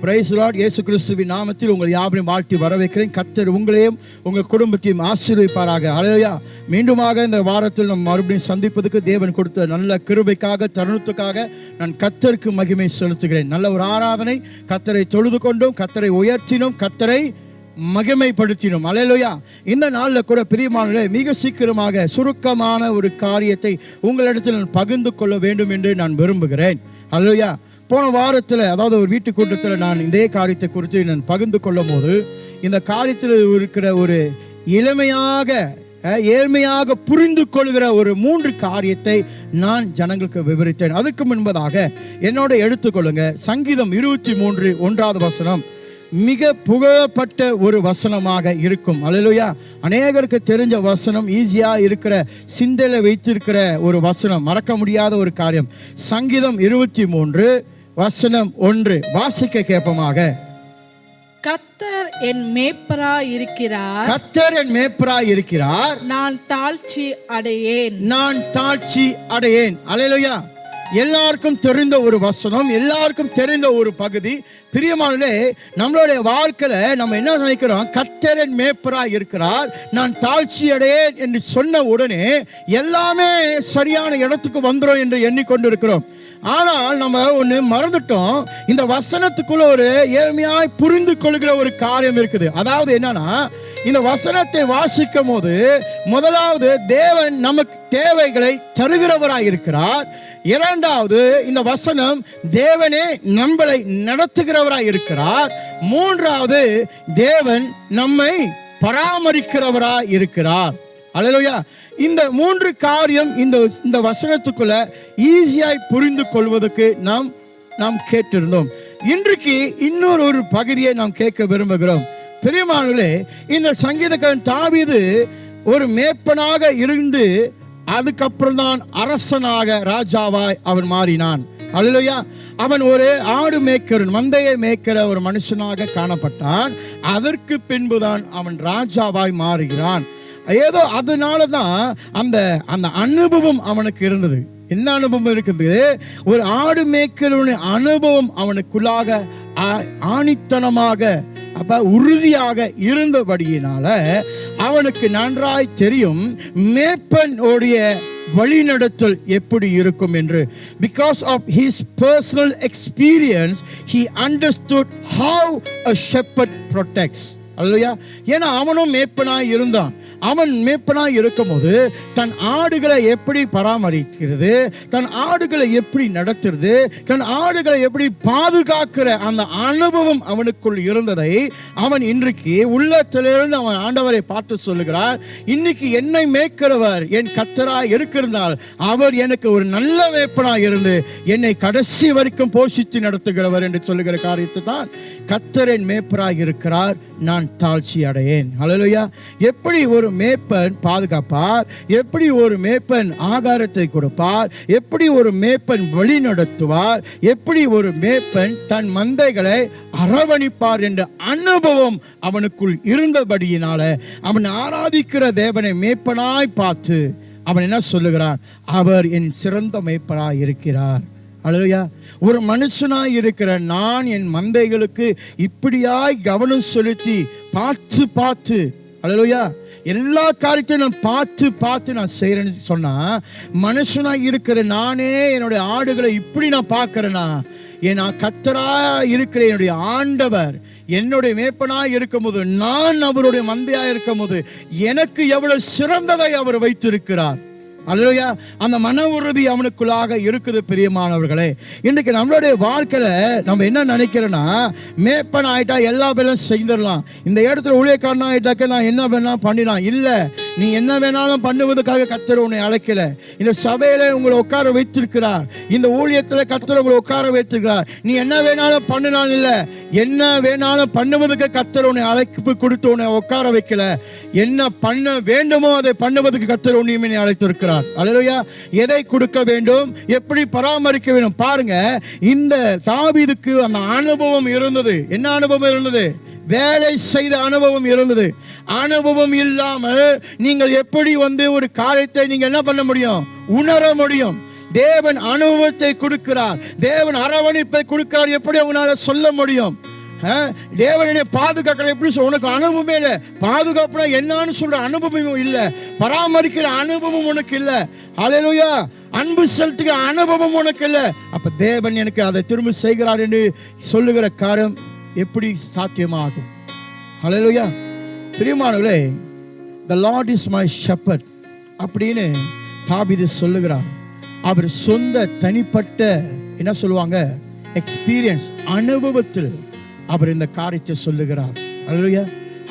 Praise the Lord. இயேசு கிறிஸ்துவின் நாமத்தில் உங்கள் யாவரையும் வாழ்த்தி வரவேற்கிறேன். கர்த்தர் உங்களையும் உங்கள் குடும்பத்தையும் ஆசீர்வதிப்பாராக. ஹல்லேலூயா. மீண்டுமாக இந்த வாரத்தில் நம்ம மறுபடியும் சந்திப்பதற்கு தேவன் கொடுத்த நல்ல கிருபைக்காக, தருணத்துக்காக நான் கர்த்தருக்கு மகிமை செலுத்துகிறேன். நல்ல ஒரு ஆராதனை. கர்த்தரை தொழுது கொண்டும், கர்த்தரை உயர்த்தினோம், கர்த்தரை மகிமைப்படுத்தினோம். ஹல்லேலூயா. இந்த நாளில் கூட பிரியமானவர்களே, மிக சீக்கிரமாக சுருக்கமான ஒரு காரியத்தை உங்களிடத்தில் நான் பகிர்ந்து கொள்ள வேண்டும் என்று நான் விரும்புகிறேன். ஹல்லேலூயா. போன வாரத்தில், அதாவது ஒரு வீட்டு கூட்டத்தில் நான் இதே காரியத்தை குறித்து நான் பகிர்ந்து கொள்ளும் போது, இந்த காரியத்தில் இருக்கிற ஒரு ஏழ்மையாக புரிந்து கொள்கிற ஒரு 3 காரியத்தை நான் ஜனங்களுக்கு விவரித்தேன். அதுக்கு முன்பதாக என்னோட எடுத்துக்கொள்ளுங்க. சங்கீதம் 23 1வது வசனம் மிக புகழப்பட்ட ஒரு வசனமாக இருக்கும். அல்லேலூயா. அநேகருக்கு தெரிஞ்ச வசனம், ஈஸியா இருக்கிற, சிந்தையில வைத்திருக்கிற ஒரு வசனம், மறக்க முடியாத ஒரு காரியம். சங்கீதம் 23 வசனம் 1 வாசிக்க கேட்போமாக. கர்த்தர் என் மேய்ப்பராய் இருக்கிறார், கர்த்தர் என் மேய்ப்பராய் இருக்கிறார், நான் தாழ்ச்சி அடையேன், நான் தாழ்ச்சி அடையேன். அல்லேலூயா. எல்லாருக்கும் தெரிந்த ஒரு வசனம், எல்லாருக்கும் தெரிந்த ஒரு பகுதி. பிரியமானவர்களே, நம்மளுடைய வாழ்க்கையில நம்ம என்ன நினைக்கிறோம்? கர்த்தர் என் மேய்ப்பராய் இருக்கிறார், நான் தாழ்ச்சி அடையேன் என்று சொன்ன உடனே எல்லாமே சரியான இடத்துக்கு வந்துடும் என்று எண்ணிக்கொண்டிருக்கிறோம். ஆனால் நம்ம ஒன்று மறந்துட்டோம். இந்த வசனத்துக்குள்ள ஒரு ஏழ்மையாய் புரிந்து கொள்கிற ஒரு காரியம் இருக்குது. அதாவது என்னன்னா, இந்த வசனத்தை வாசிக்கும் போது முதலாவது தேவன் நமக்கு தேவைகளை தருகிறவராய் இருக்கிறார். இரண்டாவது, இந்த வசனம் தேவனே நம்மளை நடத்துகிறவராய் இருக்கிறார். மூன்றாவது, தேவன் நம்மை பராமரிக்கிறவராய் இருக்கிறார். அல்லேலூயா. இந்த 3 காரியம் இந்த வசனத்துக்குள்ள ஈஸியாய் புரிந்து கொள்வதற்கு நாம் கேட்டிருந்தோம். இன்றைக்கு இன்னொரு பகுதியை நாம் கேட்க விரும்புகிறோம். பிரியமானவர்களே, இந்த சங்கீதக்காரன் தாவீது ஒரு மேய்ப்பனாக இருந்து அதுக்கப்புறம் தான் அரசனாக, ராஜாவாய் அவன் மாறினான். அல்லேலூயா. அவன் ஒரு ஆடு மேய்க்கிறன், மந்தையை மேய்க்கிற ஒரு மனுஷனாக காணப்பட்டான். அதற்கு பின்புதான் அவன் ராஜாவாய் மாறுகிறான். ஏதோ அதனால தான் அந்த அனுபவம் அவனுக்கு இருந்தது. என்ன அனுபவம் இருக்குது? ஒரு ஆடு மேய்க்கிறவனுடைய அனுபவம் அவனுக்குள்ளாக ஆணித்தனமாக, உறுதியாக இருந்தபடியினால அவனுக்கு நன்றாய் தெரியும் மேய்ப்பனுடைய வழிநடத்தல் எப்படி இருக்கும் என்று. Because of his personal experience, he understood how a shepherd protects. அல்லேலூயா. ஏன்னா அவனும் மேய்ப்பனாய் இருந்தான். அவன் மேய்ப்பனாய் இருக்கும்போது தன் ஆடுகளை எப்படி பராமரிக்கிறது, தன் ஆடுகளை எப்படி நடத்துறது, தன் ஆடுகளை எப்படி பாதுகாக்கிற அந்த அனுபவம் அவனுக்குள் இருந்ததை அவன் இன்றைக்கு உள்ளத்திலிருந்து அவன் ஆண்டவரை பார்த்து சொல்லுகிறார். இன்னைக்கு என்னை மேய்க்கிறவர் என் கர்த்தராய் இருக்கிறதால் அவர் எனக்கு ஒரு நல்ல மேய்ப்பனாய் இருந்து என்னை கடைசி வரைக்கும் போஷித்து நடத்துகிறவர் என்று சொல்லுகிற காரியத்தை தான் கர்த்தர் என் மேய்ப்பராய் இருக்கிறார், நான் தாழ்ச்சி அடையேன். அல்லேலூயா. எப்படி ஒரு மேய்ப்பன் பாதுகாப்பார், எப்படி ஒரு மேய்ப்பன் ஆகாரத்தை கொடுப்பார், எப்படி ஒரு மேய்ப்பன் வழி நடத்துவார், எப்படி ஒரு மேய்ப்பன் தன் மந்தைகளை அரவணிப்பார் என்ற அனுபவம் அவனுக்குள் இருந்தபடியினால அவன் ஆராதிக்கிற தேவனை மேய்ப்பனாய் பார்த்து அவன் என்ன சொல்லுகிறான்? அவர் என் சிறந்த மேய்ப்பனாய் இருக்கிறார். அல்லேலூயா. ஒரு மனுஷனாய் இருக்கிற நான் என் மந்தைகளுக்கு இப்படியாய் கவனம் செலுத்தி பார்த்து, அல்லேலூயா, எல்லா காரியத்தையும் நான் பார்த்து நான் செய்யறேன்னு சொன்னா, மனுஷனாய் இருக்கிற நானே என்னுடைய ஆடுகளை இப்படி நான் பார்க்கிறேன்னா, நான் கர்த்தரா இருக்கிற என்னுடைய ஆண்டவர் என்னுடைய மேய்ப்பனாய் இருக்கும் போது, நான் அவருடைய மந்தையாய் இருக்கும் போது எனக்கு எவ்வளவு சிறந்ததை அவர் வைத்திருக்கிறார். அல்லேலூயா. அந்த மன உறுதி அவனுக்குள்ளாக இருக்குது. பிரியமானவர்களே, இன்றைக்கு நம்மளுடைய வாழ்க்கையில நம்ம என்ன நினைக்கிறோன்னா, மேய்ப்பன் ஆயிட்டா எல்லா வேலையும் செய்திடலாம், இந்த இடத்துல ஊழியக்காரன் ஆயிட்டாக்க நான் என்ன வேணாலும் பண்ணிடலாம். இல்லை, நீ என்ன வேணாலும் பண்ணுவதற்காக கர்த்தர் உன்னை அழைக்கல. இந்த சபையில உங்களை உட்கார வைத்திருக்கிறார், இந்த ஊழியத்தில் கர்த்தர் உங்களை உட்கார வைத்திருக்கிறார். நீ என்ன வேணாலும் பண்ணினாலும் இல்லை, என்ன வேணாலும் பண்ணுவதற்கு கர்த்தர் உன்னை அழைப்பு கொடுத்து உன்னை உட்கார வைக்கல. என்ன பண்ண வேண்டுமோ அதை பண்ணுவதற்கு கர்த்தர் உன்னை அழைத்திருக்கிறார். அல்லேலூயா. எதை கொடுக்க வேண்டும், எப்படி பராமரிக்க வேண்டும் பாருங்க. இந்த தாவீதுக்கு அந்த அனுபவம் இருந்தது. என்ன அனுபவம் இருந்தது? வேலை செய்த அனுபவம் இருந்தது. அனுபவம் இல்லாமல் நீங்கள் எப்படி ஒரு காரியத்தை நீங்க என்ன பண்ண முடியும்? உணர முடியும். தேவன் அனுபவத்தை கொடுக்கிறார், தேவன் அரவணைப்பை கொடுக்கிறார். எப்படி அவங்களால சொல்ல முடியும்? தேவன் என்னை பாதுகாக்கிற எப்படி சொல்ல, உனக்கு அனுபவமே இல்லை. பாதுகாப்புனா என்னன்னு சொல்ற அனுபவமும் இல்லை, பராமரிக்கிற அனுபவம் உனக்கு இல்லை. ஹல்லேலூயா. அன்பு செலுத்துகிற அனுபவம் உனக்கு இல்லை. அப்ப தேவன் எனக்கு அதை திரும்ப செய்கிறார் என்று சொல்லுகிற காரியம் எப்படி சாத்தியமாகும்? ஹல்லேலூயா. பிரியமானவர்களே, the Lord is my shepherd அப்படின்னு தாவீது சொல்லுகிறார். அவர் சொந்த தனிப்பட்ட என்ன சொல்லுவாங்க, எக்ஸ்பீரியன்ஸ், அனுபவத்தில் அவர் இந்த காரியத்தை சொல்லுகிறார். ஹல்லேலூயா.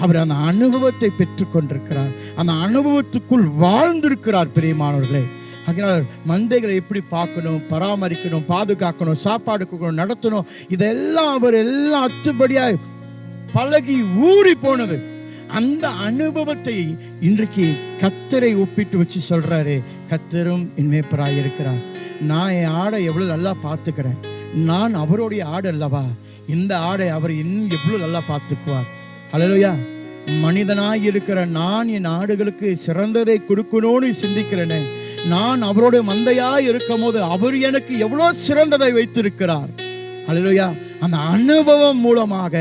அவர் அந்த அனுபவத்தை பெற்றுக் கொண்டிருக்கிறார், அந்த அனுபவத்துக்குள் வாழ்ந்திருக்கிறார். பிரியமானவர்களே, அதனால் மந்தைகளை எப்படி பார்க்கணும், பராமரிக்கணும், பாதுகாக்கணும், சாப்பாடு கொடுக்கணும், நடத்தணும், இதெல்லாம் அவர் எல்லாம் அத்துபடியாய் பழகி ஊறி போனது. அந்த அனுபவத்தை இன்றைக்கு கர்த்தரை ஒப்பிட்டு வச்சு சொல்றாரு, கர்த்தரும் என் மேய்ப்பராய் இருக்கிறார். நான் என் ஆடை எவ்வளவு நல்லா பார்த்துக்கிறேன், நான் அவருடைய ஆடு அல்லவா, இந்த ஆடை அவர் இன்னும் எவ்வளவு நல்லா பார்த்துக்குவார். ஹல்லேலூயா. மனிதனாய் இருக்கிற நான் என் ஆடுகளுக்கு சிறந்ததை கொடுக்கணும்னு சிந்திக்கிறேனே, நான் அவருடைய மந்தையாய் இருக்கும் போது அவர் எனக்கு எவ்வளவு சிறந்ததை வைத்திருக்கிறார். ஹல்லேலூயா. அந்த அனுபவம் மூலமாக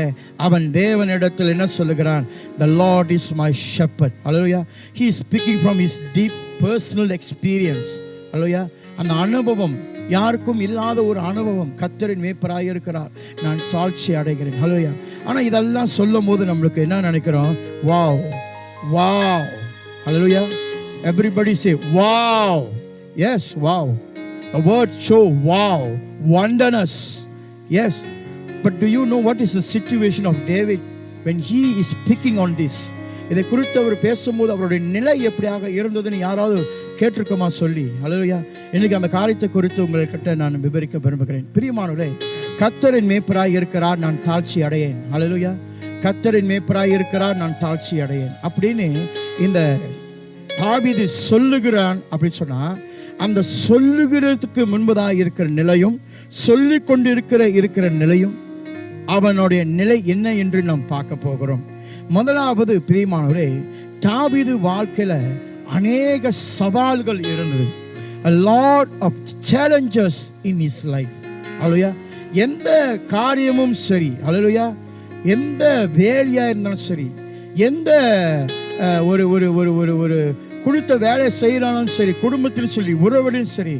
அவன் தேவனிடத்தில் என்ன சொல்லுகிறான், the Lord is my shepherd. Hallelujah. he is speaking from his deep personal experience. ஹல்லேலூயா. அந்த அனுபவம் யாருக்கும் இல்லாத ஒரு அனுபவம். கர்த்தரின் மேய்ப்பராய் இருக்கிறார், நான் தாழ்ச்சி அடைகிறேன். ஹல்லேலூயா. ஆனா இதெல்லாம் சொல்லும் போது நம்மளுக்கு என்ன நினைக்கிறோம், wow wow. Hallelujah. everybody say wow. yes, wow. the word show wow, wonderness. yes, but do you know what is the situation of David when he is speaking on this? இதை குறித்து அவர் பேசும்போது அவருடைய நிலை எப்படியாக இருந்ததுன்னு யாராவது கேட்டிருக்கோமா சொல்லி? ஹல்லேலூயா. இன்னைக்கு அந்த காரியத்தை குறித்து உங்கள்கிட்ட நான் விவரிக்க விரும்புகிறேன். பிரியமானவரே, கர்த்தரின் மேய்ப்பராய் இருக்கிறார், நான் தாழ்ச்சி அடையேன். ஹல்லேலூயா. கர்த்தரின் மேய்ப்பராய் இருக்கிறார், நான் தாழ்ச்சி அடையேன் அப்படின்னு இந்த தாவீது சொல்லுகிறான். அப்படி சொன்னா அந்த சொல்லுகிறதுக்கு முன்பதாக இருக்கிற நிலையும் சொல்லி கொண்டிருக்கிற நிலையும் அவனுடைய நிலை என்ன என்று நாம் பார்க்க போகிறோம். முதலாவது பிரியமானவரே, தாவீது வாழ்க்கையில அநேக சவால்கள் இருந்தது. a lot of challenges in his life. ஹல்லேலூயா. எந்த காரியமும் சரி, ஹல்லேலூயா, எந்த வேலையா இருந்தாலும் சரி, எந்த ஒரு ஒரு ஒரு ஒரு ஒரு கொடுத்த வேலை செய்யறாலும் சரி, குடும்பத்திலும் சரி, உறவிலும் சரி,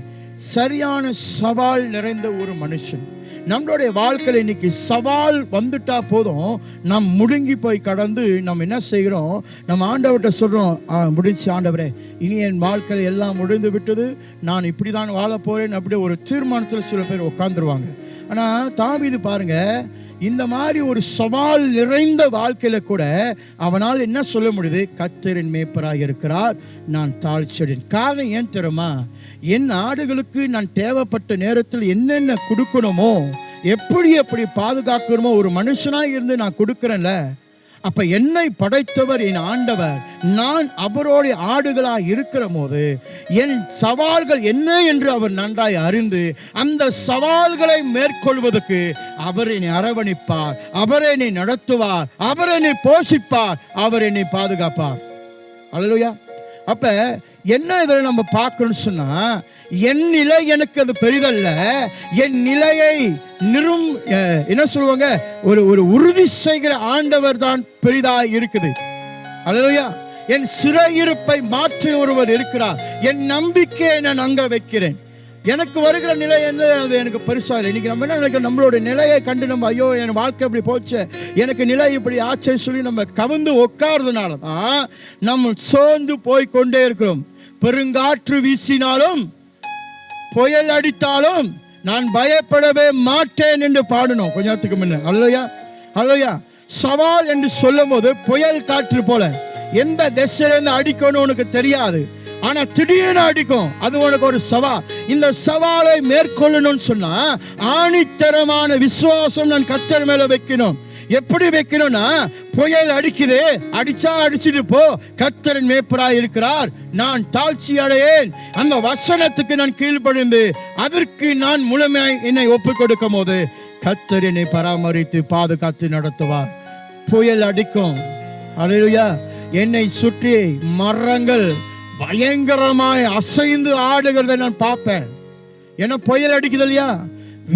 சரியான சவால் நிறைந்த ஒரு மனுஷன். நம்மளுடைய வாழ்க்கையில் இன்னைக்கு சவால் வந்துட்டா போதும், நாம் முடுங்கி போய் கடந்து நம்ம என்ன செய்கிறோம், நம்ம ஆண்டவர்கிட்ட சொல்றோம், முடிஞ்சு ஆண்டவரே, இனி என் வாழ்க்கையில் எல்லாம் முடிந்து விட்டது, நான் இப்படி தான் வாழ போறேன் அப்படி ஒரு தீர்மானத்தில் சில பேர் உட்காந்துருவாங்க. ஆனால் தாவீது பாருங்க, இந்த மாதிரி ஒரு சவால் நிறைந்த வாழ்க்கையில கூட அவனால் என்ன சொல்ல முடியுது, கர்த்தரின் மேய்ப்பராய் இருக்கிறார், நான் தாழ்ச்சியடைன். காரணம் ஏன் தெரியுமா, என் ஆடுகளுக்கு நான் தேவைப்பட்ட நேரத்தில் என்னென்ன கொடுக்கணுமோ, எப்படி பாதுகாக்கணுமோ ஒரு மனுஷனாய் இருந்து நான் கொடுக்கிறேன்ல. அப்ப என்னை படைத்தவர் என் ஆண்டவர், நான் அவருடைய ஆடுகளாய் இருக்கிற போது என் சவால்கள் என்ன என்று அவர் நன்றாய் அறிந்து அந்த சவால்களை மேற்கொள்வதற்கு அவர் என்னை அரவணைப்பார், அவர் என்னை நடத்துவார், அவர் என்னை போஷிப்பார், அவர் என்னை பாதுகாப்பார். அல்லேலூயா. அப்ப என்ன இதில் நம்ம பார்க்கணும்னு சொன்னா, என் நிலை எனக்கு அது பெரிதல்ல, என் நிலையை என்ன சொல்லுவாங்க, ஒரு உறுதி செய்கிற ஆண்டவர் தான் பெரிதா இருக்குது. அல்லேலூயா. என் சிறையிருப்பை மாற்றி ஒருவர் இருக்கிறார், என் நம்பிக்கையை நான் அங்க வைக்கிறேன். எனக்கு வருகிற நிலை என்ன, அது எனக்கு பெருசா இல்லை. இன்னைக்கு நம்ம என்ன நினைக்கிறோம், நம்மளோட நிலையை கண்டு நம்ம ஐயோ என் வாழ்க்கை இப்படி போச்சு, எனக்கு நிலை இப்படி ஆச்சே சொல்லி நம்ம கவிழ்ந்து உட்கார்றதுனால தான் நம்ம சோர்ந்து போய் கொண்டே இருக்கிறோம். பெருங்காற்று வீசினாலும் புயல் அடித்தாலும் நான் பயப்படவே மாட்டேன் என்று பாடணும் கொஞ்சத்துக்கு முன்ன. அல்லேலூயா. அல்லேலூயா. சவால் என்று சொல்லும் போது புயல் காற்று போல எந்த திசையிலிருந்து அடிக்கணும் உனக்கு தெரியாது, ஆனா திடீர்னு அடிக்கும், அது உனக்கு ஒரு சவால். இந்த சவாலை மேற்கொள்ளணும்னு சொன்னா ஆணித்தரமான விசுவாசம் நான் கர்த்தர் மேல வைக்கணும். எப்படி வைக்கணும்னா, புயல் அடிக்குது, அடிச்சா அடிச்சுட்டு போ, கர்த்தரின் மேய்ப்பராய் இருக்கிறார், நான் தாழ்ச்சி அடையேன். அந்த வசனத்துக்கு நான் கீழ்ப்படிந்து அதற்கு நான் முழுமையாய் என்னை ஒப்புக் கொடுக்கும் போது கர்த்தர் என்னை பராமரித்து பாதுகாத்து நடத்துவார். புயல் அடிக்கும், அல்லேலூயா, என்னை சுற்றி மரங்கள் பயங்கரமாய் அசைந்து ஆடுகிறதை நான் பார்ப்பேன். ஏன்னா புயல் அடிக்குது இல்லையா,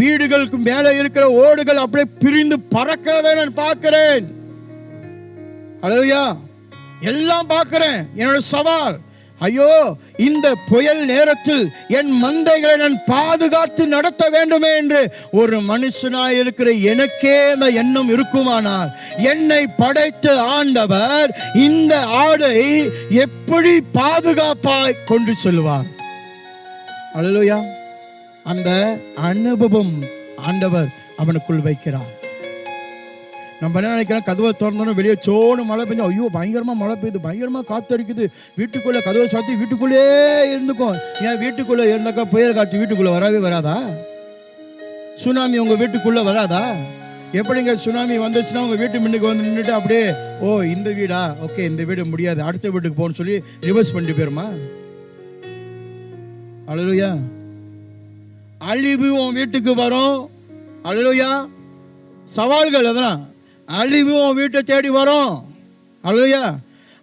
வீடுகளுக்கு மேலே இருக்கிற ஓடுகள் அப்படியே பிரிந்து பறக்கிறதை நான் பார்க்கிறேன். அல்லேலூயா. எல்லாம் பார்க்கிறேன். என்னோட சவால், ஐயோ இந்த புயல் நேரத்தில் என் மந்தைகளை நான் பாதுகாத்து நடத்த வேண்டுமே என்று ஒரு மனுஷனாய் இருக்கிற எனக்கே அந்த எண்ணம் இருக்குமானால், என்னை படைத்த ஆண்டவர் இந்த ஆடை எப்படி பாதுகாப்பாய் கொண்டு செல்வார்? அல்லேலூயா. அந்த அனுபவம் ஆண்டவர் அவனுக்குள் வைக்கிறார். நம்ம என்ன நினைக்கிறோம், கதவை திறந்தோம் வெளியே சோனு மழை பெஞ்சா, ஐயோ பயங்கரமா மழை பெய்யுது, பயங்கரமா காத்தடிக்குது, வீட்டுக்குள்ள கதவை சாத்தி வீட்டுக்குள்ளே இருந்துக்கும். ஏன் வீட்டுக்குள்ள இருந்தாக்கா புயல் காற்று வீட்டுக்குள்ள வரவே வராதா? சுனாமி உங்க வீட்டுக்குள்ள வராதா? எப்படிங்க சுனாமி வந்துச்சுன்னா உங்க வீட்டு முன்னுக்கு வந்து நின்றுட்டு அப்படியே, ஓ இந்த வீடா, ஓகே இந்த வீடு முடியாது, அடுத்த வீட்டுக்கு போகணும்னு சொல்லி ரிவர்ஸ் பண்ணிட்டு போயிருமா? அல்லேலூயா. அழிவு உன் வீட்டுக்கு வரும். அல்லேலூயா. சவால்கள் அதெல்லாம், அழிவு உன் வீட்டை தேடி வரும். அல்லேலூயா.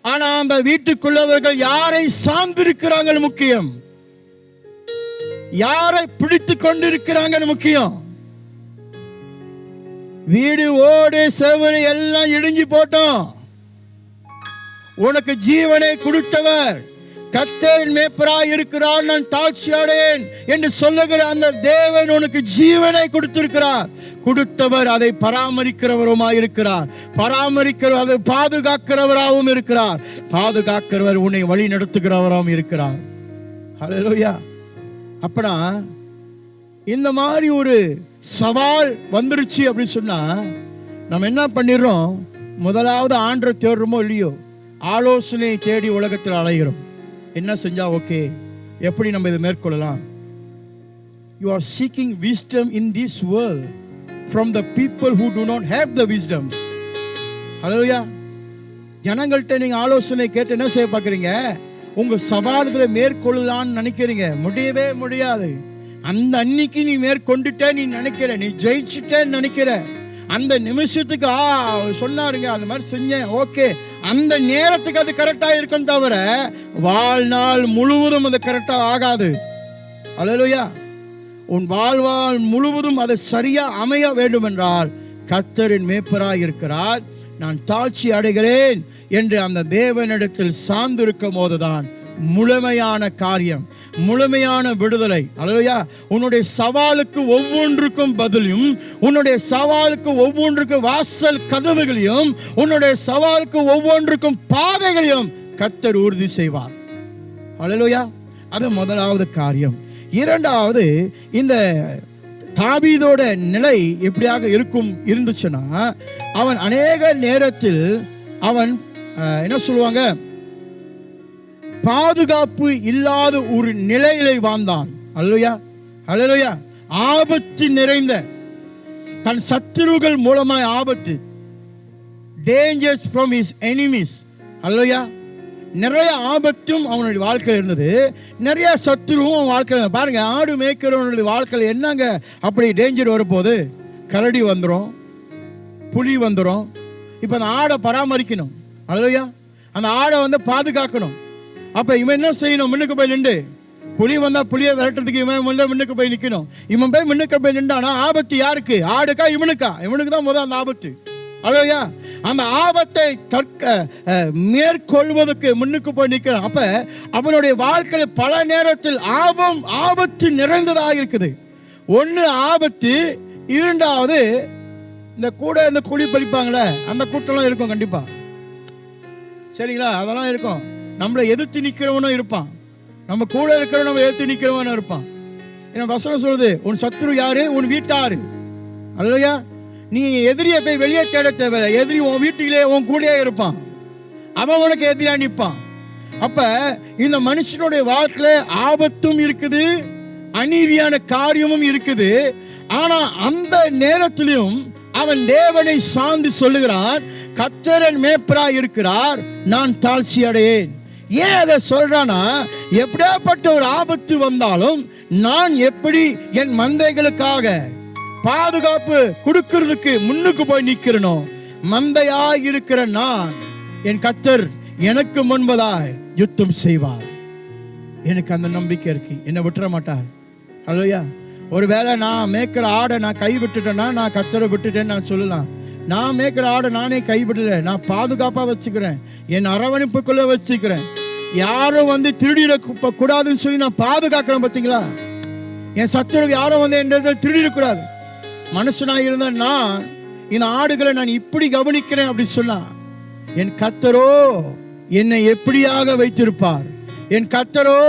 ஆனா அந்த வீட்டுக்குள்ளவர்கள் யாரை சார்ந்திருக்கிறாங்க முக்கியம், யாரை பிடித்து கொண்டிருக்கிறாங்க முக்கியம். வீடு ஓடு செவரு எல்லாம் இடிஞ்சு போட்டோம், உனக்கு ஜீவனை கொடுத்தவர் கர்த்தரின் மேய்ப்பராய் இருக்கிறார், நான் தாழ்ச்சி அடையேன் என்று சொல்லுகிற அந்த தேவன் உனக்கு ஜீவனை கொடுத்திருக்கிறார். கொடுத்தவர் அதை பராமரிக்கிறவருமாய் இருக்கிறார். பராமரிக்கிறவர் அதை பாதுகாக்கிறவராகவும் இருக்கிறார். பாதுகாக்கிறவர் உன்னை வழி நடத்துகிறவராகவும் இருக்கிறார். ஹல்லேலூயா. அப்பனா இந்த மாதிரி ஒரு சவால் வந்துருச்சு அப்படின்னு சொன்னா நம்ம என்ன பண்ணிடுறோம்? முதலாவது ஆண்டரை தேடுறோமோ இல்லையோ, ஆலோசனை தேடி உலகத்தில் அலைகிறோம். என்ன செஞ்சா ஓகே, எப்படி நம்ம இதை மேற்கொள்ளலாம்? You are seeking wisdom in this world from the people who do not have the wisdom. ஹல்லேலூயா. ஜனங்கள்ட்ட நீங்க ஆலோசனை கேட்டு என்ன செய்ய பார்க்குறீங்க? உங்க சவால்களை மேற்கொள்ளலான்னு நினைக்கிறீங்க, முடியவே முடியாது. அந்த அன்னைக்கு நீ மேற்கொண்டுட்டே நீ நினைக்கிற, நீ ஜெயிச்சுட்டேன்னு நினைக்கிற, அந்த நிமிஷத்துக்கு சொன்னாருங்க அந்த மாதிரி செஞ்சேன் ஓகே, அந்த நேரத்துக்கு அது கரெக்டா இருக்கும், தவிர வாழ்நாள் முழுவதும் அது கரெக்டா ஆகாது. அல்லேலூயா. உன் வாழ்வாள் முழுவதும் அது சரியா அமைய வேண்டும் என்றால் கர்த்தரின் மேய்ப்பராய் இருக்கிறார், நான் தாழ்ச்சி அடைகிறேன் என்று அந்த தேவனிடத்தில் சார்ந்திருக்கும் போதுதான் முழுமையான காரியம், முழுமையான விடுதலை. அல்லேலூயா. உன்னுடைய சவாலுக்கு ஒவ்வொன்றுக்கும் பதிலும், உன்னுடைய சவாலுக்கு ஒவ்வொன்றுக்கும் வாசல் கதவுகளையும், உன்னுடைய சவாலுக்கு ஒவ்வொன்றுக்கும் பாதைகளையும் கர்த்தர் உறுதி செய்வார். அல்லேலூயா. அது முதலாவது காரியம். இரண்டாவது, இந்த தாவீதோட நிலை எப்படியாக இருந்துச்சுன்னா, அவன் அநேக நேரத்தில் அவன் என்ன சொல்லுவாங்க, பாதுகாப்பு இல்லாத ஒரு நிலையிலே வாழ்ந்தான். அல்லேலூயா. அல்லேலூயா. ஆபத்து நிறைந்த, தன் சத்துருக்கள் மூலமாய் ஆபத்து, டேஞ்சர்ஸ் ஃப்ரம் ஹிஸ் எனிமீஸ். அல்லேலூயா. நிறைய ஆபத்தும் அவனுடைய வாழ்க்கையில் இருந்தது, நிறைய சத்துருவும் அவன் வாழ்க்கையில். பாருங்க, ஆடு மேய்க்கிறவனுடைய வாழ்க்கையில் என்னங்க அப்படி டேஞ்சர் வரப்போகுது? கரடி வந்துடும், புலி வந்துடும். இப்போ அந்த ஆடை பராமரிக்கணும். அல்லேலூயா. அந்த ஆடை வந்து பாதுகாக்கணும். அப்ப இவன் என்ன செய்யணும்? முன்னுக்கு போய் நின்று, புலி வந்தா புலியை விரட்டுறதுக்கு இவன் வந்து முன்னுக்கு போய் நிற்கணும். இவன் போய் முன்னுக்கு போய் நின்றானா ஆபத்து யாருக்கு? ஆடுக்கா இவனுக்கா? இவனுக்கு தான் முதல் அந்த ஆபத்து. அல்லேலூயா. அந்த ஆபத்தை மேற்கொள்வதற்கு முன்னுக்கு போய் நிற்கிறான். அப்ப அவனுடைய வாழ்க்கையில் பல நேரத்தில் ஆபத்து நிறைந்ததாக இருக்குது. ஒன்று ஆபத்து, இரண்டாவது இந்த கூட இந்த குழி பறிப்பாங்களே அந்த கூட்டம்லாம் இருக்கும் கண்டிப்பா, சரிங்களா? அதெல்லாம் இருக்கும். நம்மளை எதிர்த்து நிற்கிறவனும் இருப்பான், நம்ம கூட இருக்கிறவன் நம்ம எதிர்த்து நிற்கிறவனும் இருப்பான். என்ன வசனம் சொல்லுது? உன் சத்துரு யாரு? உன் வீட்டாரு. அல்லேலூயா. நீ எதிரியை போய் வெளியே தேட தேவையில்லை, எதிரி உன் வீட்டிலே உன் கூடயே இருப்பான், அவன் உனக்கு எதிரியா நிற்பான். அப்ப இந்த மனுஷனுடைய வாழ்க்கையில ஆபத்தும் இருக்குது, அநீதியான காரியமும் இருக்குது. ஆனா அந்த நேரத்திலும் அவன் தேவனை சார்ந்து சொல்லுகிறான், கர்த்தர் மேய்ப்பராய் இருக்கிறார், நான் தாழ்ச்சி அடையேன். ஏன் அதை சொல்றானா, எப்படியாப்பட்ட ஒரு ஆபத்து வந்தாலும் நான் எப்படி என் மந்தைகளுக்காக பாதுகாப்பு கொடுக்கிறதுக்கு முன்னுக்கு போய் நிற்கிறனோ, மந்தையாய் இருக்கிற நான், என் கர்த்தர் எனக்கு முன்பதாய் யுத்தம் செய்வார். எனக்கு அந்த நம்பிக்கை இருக்கு, என்னை விட்டுற மாட்டார். அல்லேலூயா. ஒருவேளை நான் மேய்க்கிற ஆடை நான் கை விட்டுட்டேன்னா நான் கர்த்தரை விட்டுட்டேன்னு நான் சொல்லலாம். நான் மேய்க்கிற ஆடை நானே கைவிடல, நான் பாதுகாப்பாக வச்சுக்கிறேன், என் அரவணைப்புக்குள்ளே வச்சுக்கிறேன். யாரும் வந்து திருடிட கூடாதுன்னு சொல்லி நான் பாதுகாக்கிறேன். பார்த்தீங்களா? என் சத்துருக்கு யாரும் வந்து என் திருடிடக்கூடாது. மனுஷனாக இருந்த நான் இந்த ஆடுகளை நான் இப்படி கவனிக்கிறேன் அப்படி சொன்னா, என் கர்த்தரோ என்னை எப்படியாக வைத்திருப்பார், என் கர்த்தரோ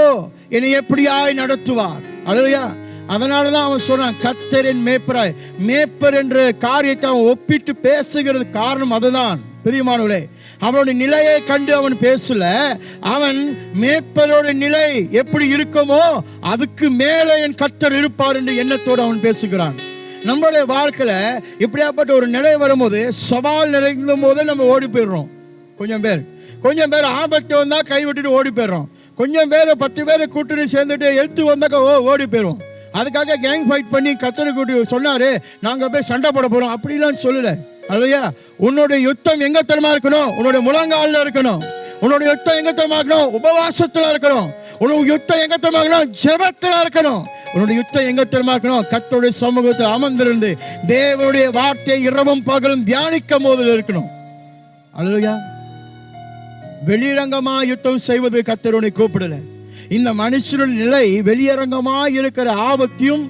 என்னை எப்படியாய் நடத்துவார். அல்லேலூயா. அதனாலதான் அவன் சொன்னான், கர்த்தர் என் மேய்ப்பராய். மேய்ப்பர் என்ற காரியத்தை அவன் ஒப்பிட்டு பேசுகிறது காரணம் அதுதான். பிரியமானவர்களே, அவனுடைய நிலையை கண்டு அவன் பேசல. அவன் மேய்ப்பரோட நிலை எப்படி இருக்குமோ அதுக்கு மேலே என் கர்த்தர் இருப்பார் என்ற எண்ணத்தோடு அவன் பேசுகிறான். நம்மளுடைய வாழ்க்கையில இப்படியாப்பட்ட ஒரு நிலை வரும்போது, சவால் நிறைந்த போது நம்ம ஓடி போயிடுறோம். கொஞ்சம் பேர் ஆபத்து வந்தா கைவிட்டுட்டு ஓடி போயிடுறோம். கொஞ்சம் பேர் 10 பேரை கூட்டணி சேர்ந்துட்டு எழுத்து வந்தாக்கா ஓடி போயிடுவோம். அதுக்காக கேங் ஃபைட் பண்ணி கத்தரை கூட்டி சொன்னாரு, நாங்க போய் சண்டை போட போறோம் அப்படிலாம் சொல்லல. அல்லையா? உன்னுடைய யுத்தம் எங்க தரமா இருக்கணும்? உன்னுடைய முழங்கால இருக்கணும். உன்னுடைய யுத்தம் எங்க தரமா இருக்கணும்? உபவாசத்துல இருக்கணும். உன்னுடைய யுத்தம் எங்க தரமா இருக்கணும்? ஜெபத்துல இருக்கணும். உன்னுடைய யுத்தம் எங்க தரமா இருக்கணும்? கர்த்தருடைய சமூகத்தில் அமர்ந்திருந்து தேவனுடைய வார்த்தையை இரவும் பகலும் தியானிக்கும் போது இருக்கணும். அல்லையா? வெளியரங்கமா யுத்தம் செய்வது கர்த்தருடைய கூப்பிடல. இந்த மனுஷனுடைய நிலை வெளியரங்கமா இருக்கிற ஆபத்தையும்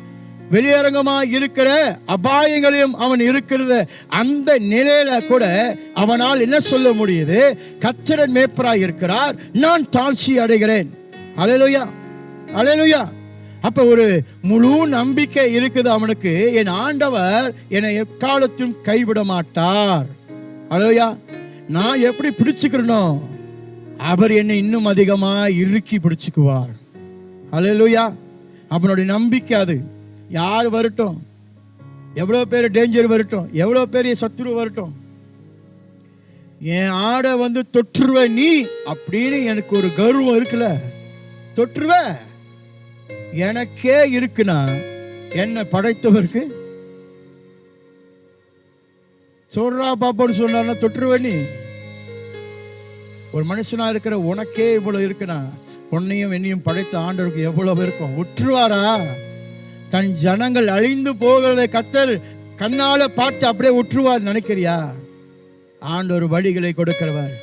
வெளியரங்கமா இருக்கிற அபாயங்களையும் அவன் இருக்கிறது. அந்த நிலையில கூட அவனால் என்ன சொல்ல முடியுது? கர்த்தர் மேய்ப்பராய் இருக்கிறார், நான் தாழ்ச்சி அடைகிறேன். அல்லேலூயா, அல்லேலூயா. அப்ப ஒரு முழு நம்பிக்கை இருக்குது அவனுக்கு, என் ஆண்டவர் என்னை எக்காலத்திலும் கைவிட மாட்டார். அல்லேலூயா. நான் எப்படி பிடிச்சுக்கிறனோ அவர் என்னை இன்னும் அதிகமா இறுக்கி பிடிச்சுக்குவார். அல்லேலூயா. அவனுடைய நம்பிக்கை அது. யார் வரட்டும், எவ்வளோ பேர் டேஞ்சர் வரட்டும், எவ்வளோ பெரிய சத்துரு வரட்டும், என் ஆடை வந்து தொற்றுவ நீ அப்படின்னு எனக்கு ஒரு கர்வம் இருக்குல்ல, தொற்றுவ எனக்கே இருக்குன்னா என்ன படைத்தவருக்கு சொல்றா பாப்பான்னு சொன்னா தொற்றுவ நீ. ஒரு மனுஷனா இருக்கிற உனக்கே இவ்வளவு இருக்குன்னா உன்னையும் என்னையும் படைத்த ஆண்டவருக்கு எவ்வளவு இருக்கும்? விட்டுருவாரா? தன் ஜனங்கள் அழிந்து போகிறதை கர்த்தர் கண்ணால பார்த்து அப்படியே விட்டுருவார் நினைக்கிறியா? ஆண்டவர் வழிகளை கொடுக்கிறவர்,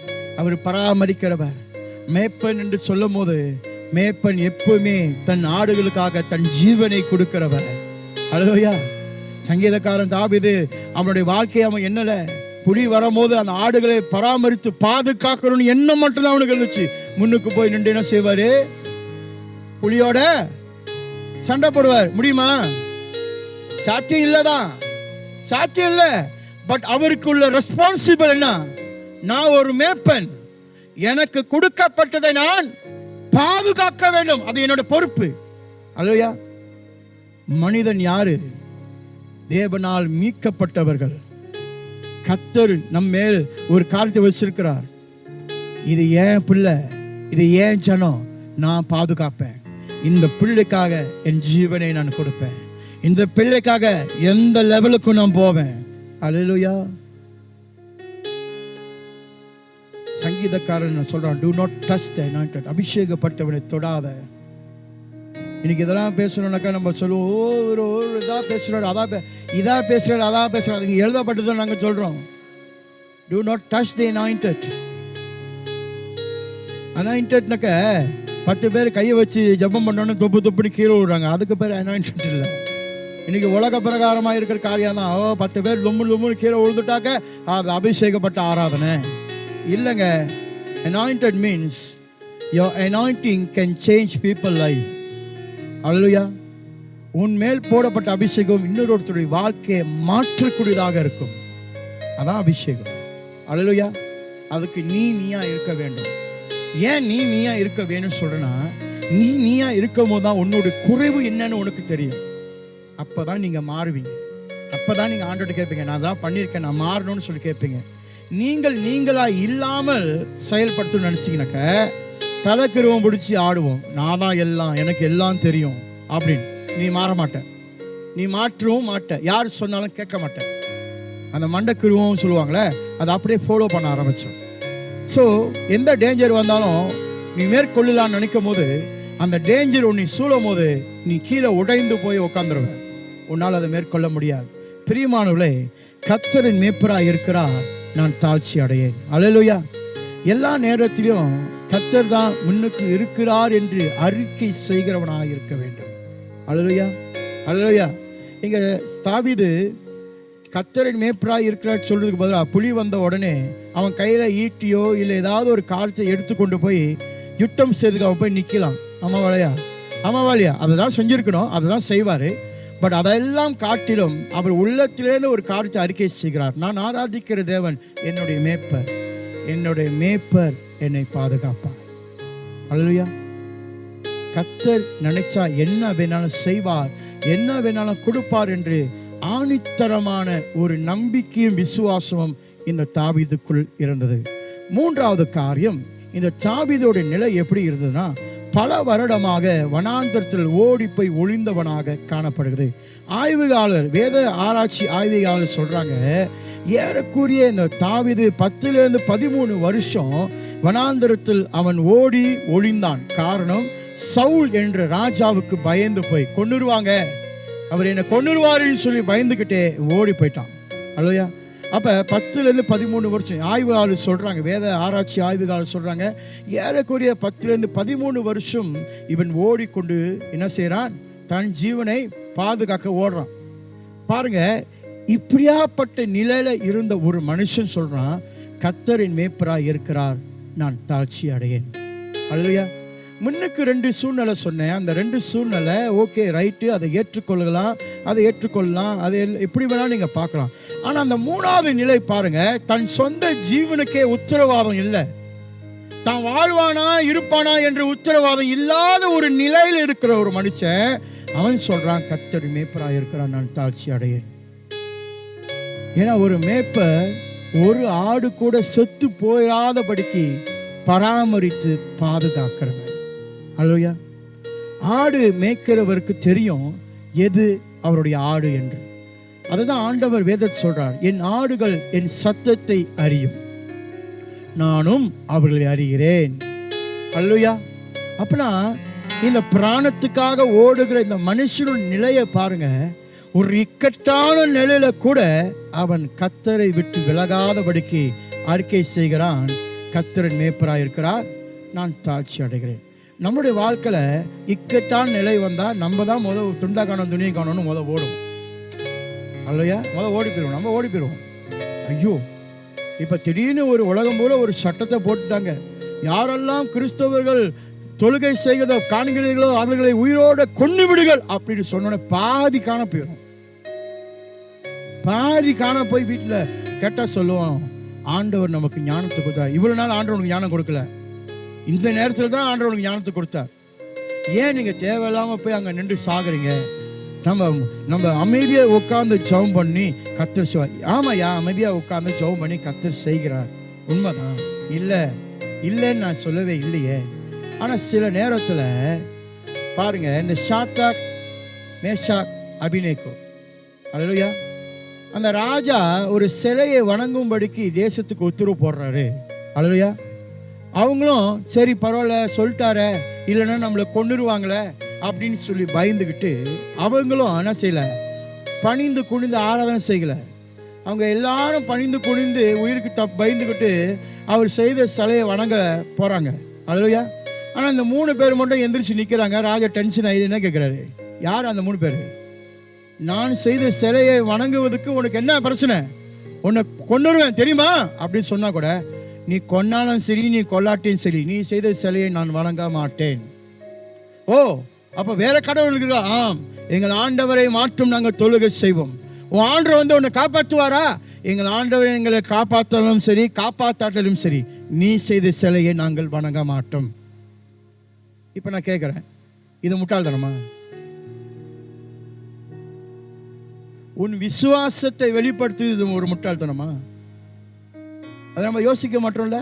அவர் பராமரிக்கிறவர். மேய்ப்பன் என்று சொல்லும் போது மேய்ப்பன் எப்பவுமே தன் ஆடுகளுக்காக தன் ஜீவனை கொடுக்கிறவர். அல்லேலூயா. சங்கீதக்காரன் தாவீது அவனுடைய வாழ்க்கையை அவன் என்னல, புலி வரும்போது அந்த ஆடுகளை பராமரித்து பாதுகாக்கணும்னு எண்ணம் மட்டும்தான் அவனுக்கு இருந்துச்சு. முன்னுக்கு போய் நின்று என்ன செய்வாரு? புலியோட சண்டை போடுவார். முடியுமா? சாத்தியம் இல்லதான், சாத்தியம் இல்லை. பட் அவருக்கு உள்ள ரெஸ்பான்சிபிள் என்ன? நான் ஒரு மேய்ப்பன், எனக்கு கொடுக்கப்பட்டதை நான் பாதுகாக்க வேண்டும், அது என்னோட பொறுப்பு. அல்லேலூயா. மனிதன் யாரு? தேவனால் மீட்கப்பட்டவர்கள். கர்த்தர் நம்ம மேல் ஒரு காரியத்தை வச்சிருக்கிறார். இது ஏன் பிள்ளை, இது ஏன் ஜனம், நான் பாதுகாப்பேன். இந்த பிள்ளைக்காக என் ஜீவனை நான் கொடுப்பேன். இந்த பிள்ளைக்காக எந்த லெவலுக்கும் நான் போவேன். அல்லேலூயா. சங்கீதக்காரன் சொல்றான், do not touch the anointed. அபிஷேகப்பட்டவனை தொடாத. இன்னைக்கு இதெல்லாம் பேசணும்னாக்கா நம்ம சொல்லுவோம், ஒரு இதா பேசுறாரு, இதா பேசுறாரு, அதா பேசுறாரு. அதுக்கு எழுதப்பட்டதுன்னு நாங்கள் சொல்றோம். Do not touch the anointed. அனாயிண்டட்னாக்க 10 பேர் கையை வச்சு ஜபம் பண்ணோன்னு தொப்புன்னு கீழே விடுறாங்க, அதுக்கு பேர் அனாயிண்டட் இல்லை. இன்னைக்கு உலக பிரகாரமாக இருக்கிற காரியம் தான். 10 பேர் லொம்முன்னு கீழே விழுந்துட்டாக்க அது அபிஷேகப்பட்ட ஆராதனை இல்லைங்க. Anointed means your anointing can change people life. அல்லேலூயா. உன் மேல் போடப்பட்ட அபிஷேகம் இன்னொருத்தருடைய வாழ்க்கையை மாற்றக்கூடியதாக இருக்கும். அதான் அபிஷேகம். அல்லேலூயா. அதுக்கு நீயா இருக்க வேண்டும். ஏன் நீயா இருக்க வேணும்னு சொல்றேன்னா, நீயா இருக்கும் போது தான் உன்னுடைய குறைவு என்னன்னு உனக்கு தெரியும். அப்பதான் நீங்க மாறுவீங்க. அப்பதான் நீங்க ஆண்டவர்கிட்ட கேட்பீங்க, நான் அதான் பண்ணியிருக்கேன், நான் மாறணும்னு சொல்லி கேட்பீங்க. நீங்களா இல்லாமல் செயல்படுத்தணும்னு நினைச்சீங்கன்னாக்க தலைக்கிருவம் பிடிச்சி ஆடுவோம், நான் தான் எல்லாம், எனக்கு எல்லாம் தெரியும் அப்படின்னு. நீ மாற மாட்ட, நீ மாற்றவும் மாட்ட, யார் சொன்னாலும் கேட்க மாட்ட. அந்த மண்டக்கிருவம் சொல்லுவாங்களே, அதை அப்படியே ஃபாலோ பண்ண ஆரம்பிச்சோம். ஸோ எந்த டேஞ்சர் வந்தாலும் நீ மேற்கொள்ளலான்னு நினைக்கும் போது அந்த டேஞ்சர் உன்னை சூழும் போது நீ கீழே உடைந்து போய் உட்காந்துருவ. உன்னால் அதை மேற்கொள்ள முடியாது. பிரியமானவர்களே, கர்த்தரின் மேய்ப்பராய் இருக்கிறார், நான் தாழ்ச்சி அடையேன். அல்லேலூயா. எல்லா நேரத்திலும் கர்த்தர் தான் முன்னுக்கு இருக்கிறார் என்று அறிக்கை செய்கிறவனாக இருக்க வேண்டும். அல்லேலூயா, அல்லேலூயா. இங்க தாவீது கர்த்தரின் மேய்ப்பராய் இருக்கிறார் சொல்றதுக்கு பதிலாக புலி வந்த உடனே அவன் கையில ஈட்டியோ இல்லை ஏதாவது ஒரு காலத்தை எடுத்துக்கொண்டு போய் யுத்தம் செய்துக்கு அவன் போய் நிற்கலாம். ஆமாவாளியா அதை தான் செஞ்சிருக்கணும், அதை தான் செய்வார். பட் அதெல்லாம் காட்டிலும் அவர் உள்ளத்திலேருந்து ஒரு காரியத்தை அறிக்கை செய்கிறார். நான் ஆராதிக்கிற தேவன் என்னுடைய மேய்ப்பர், என்னுடைய மேய்ப்பர் என்னை பாதுகாப்பார். அல்லேலூயா. கர்த்தர் நினைச்சா என்ன வேணாலும் செய்வார், என்ன வேணாலும் கொடுப்பார் என்று ஆணித்தரமான ஒரு நம்பிக்கையும் விசுவாசமும் இந்த தாவீதுக்குள் இருந்தது. மூன்றாவது காரியம், இந்த தாவீதுடைய நிலை எப்படி இருந்ததுன்னா, பல வருடமாக வனாந்தரத்தில் ஓடி போய் ஒளிந்தவனாக காணப்படுகிறது. ஆய்வுகாலர், வேத ஆராய்ச்சி ஆய்வுகாலர் சொல்றாங்க, ஏறக்குரிய இந்த தாவீது 10-13 வருஷம் வனாந்தரத்தில் அவன் ஓடி ஒளிந்தான். காரணம், சவுல் என்ற ராஜாவுக்கு பயந்து போய் கொன்னுருவாங்க, அவர் என்னை கொன்னுருவாருன்னு சொல்லி பயந்துக்கிட்டே ஓடி போயிட்டான். அல்லையா? அப்போ 10-13 வருஷம் ஆய்வாளர் சொல்கிறாங்க, வேத ஆராய்ச்சி ஆய்வுகாலர் சொல்கிறாங்க, ஏறக்குரிய 10-13 வருஷம் இவன் ஓடிக்கொண்டு என்ன செய்கிறான், தன் ஜீவனை பாதுகாக்க ஓடுறான். பாருங்க, இப்படியாப்பட்ட நிலையில இருந்த ஒரு மனுஷன் சொல்றான், கர்த்தரின் மேய்ப்பராய் இருக்கிறார், நான் தாழ்ச்சி அடையேன். அல்லேலூயா. முன்னுக்கு 2 சூழ்நிலை சொன்னேன். அந்த 2 சூழ்நிலை ஓகே, ரைட்டு, அதை ஏற்றுக்கொள்ளலாம், அதை எப்படி வேணாலும் நீங்கள் பார்க்கலாம். ஆனால் அந்த 3வது நிலை பாருங்க, தன் சொந்த ஜீவனுக்கே உத்தரவாதம் இல்லை, தான் வாழ்வானா இருப்பானா என்ற உத்தரவாதம் இல்லாத ஒரு நிலையில் இருக்கிற ஒரு மனுஷன் அவன் சொல்றான், கர்த்தர் மேய்ப்பராய் இருக்கிறான், நான் தாழ்ச்சி அடையேன். ஏன்னா ஒரு மேய்ப்பர் ஒரு ஆடு கூட செத்து போயிடாதபடிக்கு பராமரித்து பாதுகாக்கிறவர். அல்லேலூயா. ஆடு மேய்க்கிறவருக்கு தெரியும் எது அவருடைய ஆடு என்று. அதுதான் ஆண்டவர் வேதத்தை சொல்றார், என் ஆடுகள் என் சத்தத்தை அறியும், நானும் அவர்களை அறிகிறேன். அல்லேலூயா. அப்படின்னா இந்த பிராணத்துக்காக ஓடுகிற இந்த மனுஷனுடைய நிலையை பாருங்க. ஒரு இக்கட்டான நிலையில கூட அவன் கர்த்தரை விட்டு விலகாதபடிக்கு அறிக்கை செய்கிறான், கர்த்தரின் மேய்ப்பராய் இருக்கிறார், நான் தாழ்ச்சி அடைகிறேன். நம்முடைய வாழ்க்கையில் இக்கட்டான நிலை வந்தால் நம்ம தான் துண்டா காணும் துணியை காணணும்னு ஓடும். அல்லையா? ஓடி போயிடுவோம், நம்ம ஓடி போயிடுவோம். ஐயோ, இப்போ திடீர்னு ஒரு உலகம் போல ஒரு சட்டத்தை போட்டுட்டாங்க, யாரெல்லாம் கிறிஸ்தவர்கள் தொழுகை செய்கிறதோ காண்கிறீர்களோ அவர்களை உயிரோட கொண்டு விடுகள் அப்படின்னு சொன்னோன்னே பாதி காண போயிடும். பாதி காண போய் வீட்டில் கேட்டால் சொல்லுவோம், ஆண்டவர் நமக்கு ஞானத்தை கொடுத்தார். இவ்வளவு நாள் ஆண்டவர் உனக்கு ஞானம் கொடுக்கல, இந்த நேரத்தில் தான் ஆண்டவர் உனக்கு ஞானத்தை கொடுத்தார். ஏன் நீங்கள் தேவையில்லாமல் போய் அங்கே நின்று சாகுறீங்க? நம்ம அமைதியாக உட்காந்து ஜெபம் பண்ணி கர்த்தர் செய்வார். ஆமாயா, அமைதியாக உட்காந்து ஜெபம் பண்ணி கர்த்தர் செய்கிறார், உண்மைதான், இல்லைன்னு நான் சொல்லவே இல்லையே. ஆனால் சில நேரத்தில் பாருங்க, இந்த ஷாத்ராக் மேஷாக் அபிநேகோ, அல்லேலூயா, அந்த ராஜா ஒரு சிலையை வணங்கும்படிக்கு தேசத்துக்கு உத்தரவு போடுறாரு. அல்லேலூயா. அவங்களும் சரி பரவாயில்ல சொல்லிட்டார, இல்லைன்னா நம்மளை கொன்னுருவாங்களே அப்படின்னு சொல்லி பயந்துக்கிட்டு அவங்களும் என்ன செய்யலை, பணிந்து குனிந்து ஆராதனை செய்யலை. அவங்க எல்லாரும் பணிந்து குனிந்து உயிருக்கு பயந்துக்கிட்டு அவர் செய்த சிலையை வணங்க போகிறாங்க. அல்லேலூயா. ஆனால் இந்த 3 பேர் மட்டும் எந்திரிச்சு நிற்கிறாங்க. ராஜா டென்ஷன் ஆகி என்ன கேட்குறாரு, யார் அந்த 3 பேர்? நான் செய்த சிலையை வணங்குவதுக்கு உனக்கு என்ன பிரச்சனை? உன்னை கொன்னுருவேன் தெரியுமா அப்படின்னு சொன்னா கூட, நீ கொன்னாலும் சரி நீ கொல்லாட்டியும் சரி, நீ செய்த சிலையை நான் வணங்க மாட்டேன். ஓ, அப்போ வேற கடவுள் இருக்கிறா? ஆம், எங்கள் ஆண்டவரை மாற்றும் நாங்கள் தொழுகை செய்வோம். உன் ஆண்டவர் உன்னை காப்பாற்றுவாரா? எங்கள் ஆண்டவர் எங்களை காப்பாற்றாலும் சரி காப்பாற்றாட்டாலும் சரி, நீ செய்த சிலையை நாங்கள் வணங்க மாட்டோம். இப்போ நான் கேட்குறேன், இது முட்டாள்தனமா? உன் விசுவாசத்தை வெளிப்படுத்துவது ஒரு முட்டாள்தனமா? அதை நம்ம யோசிக்க மாட்டோம்ல.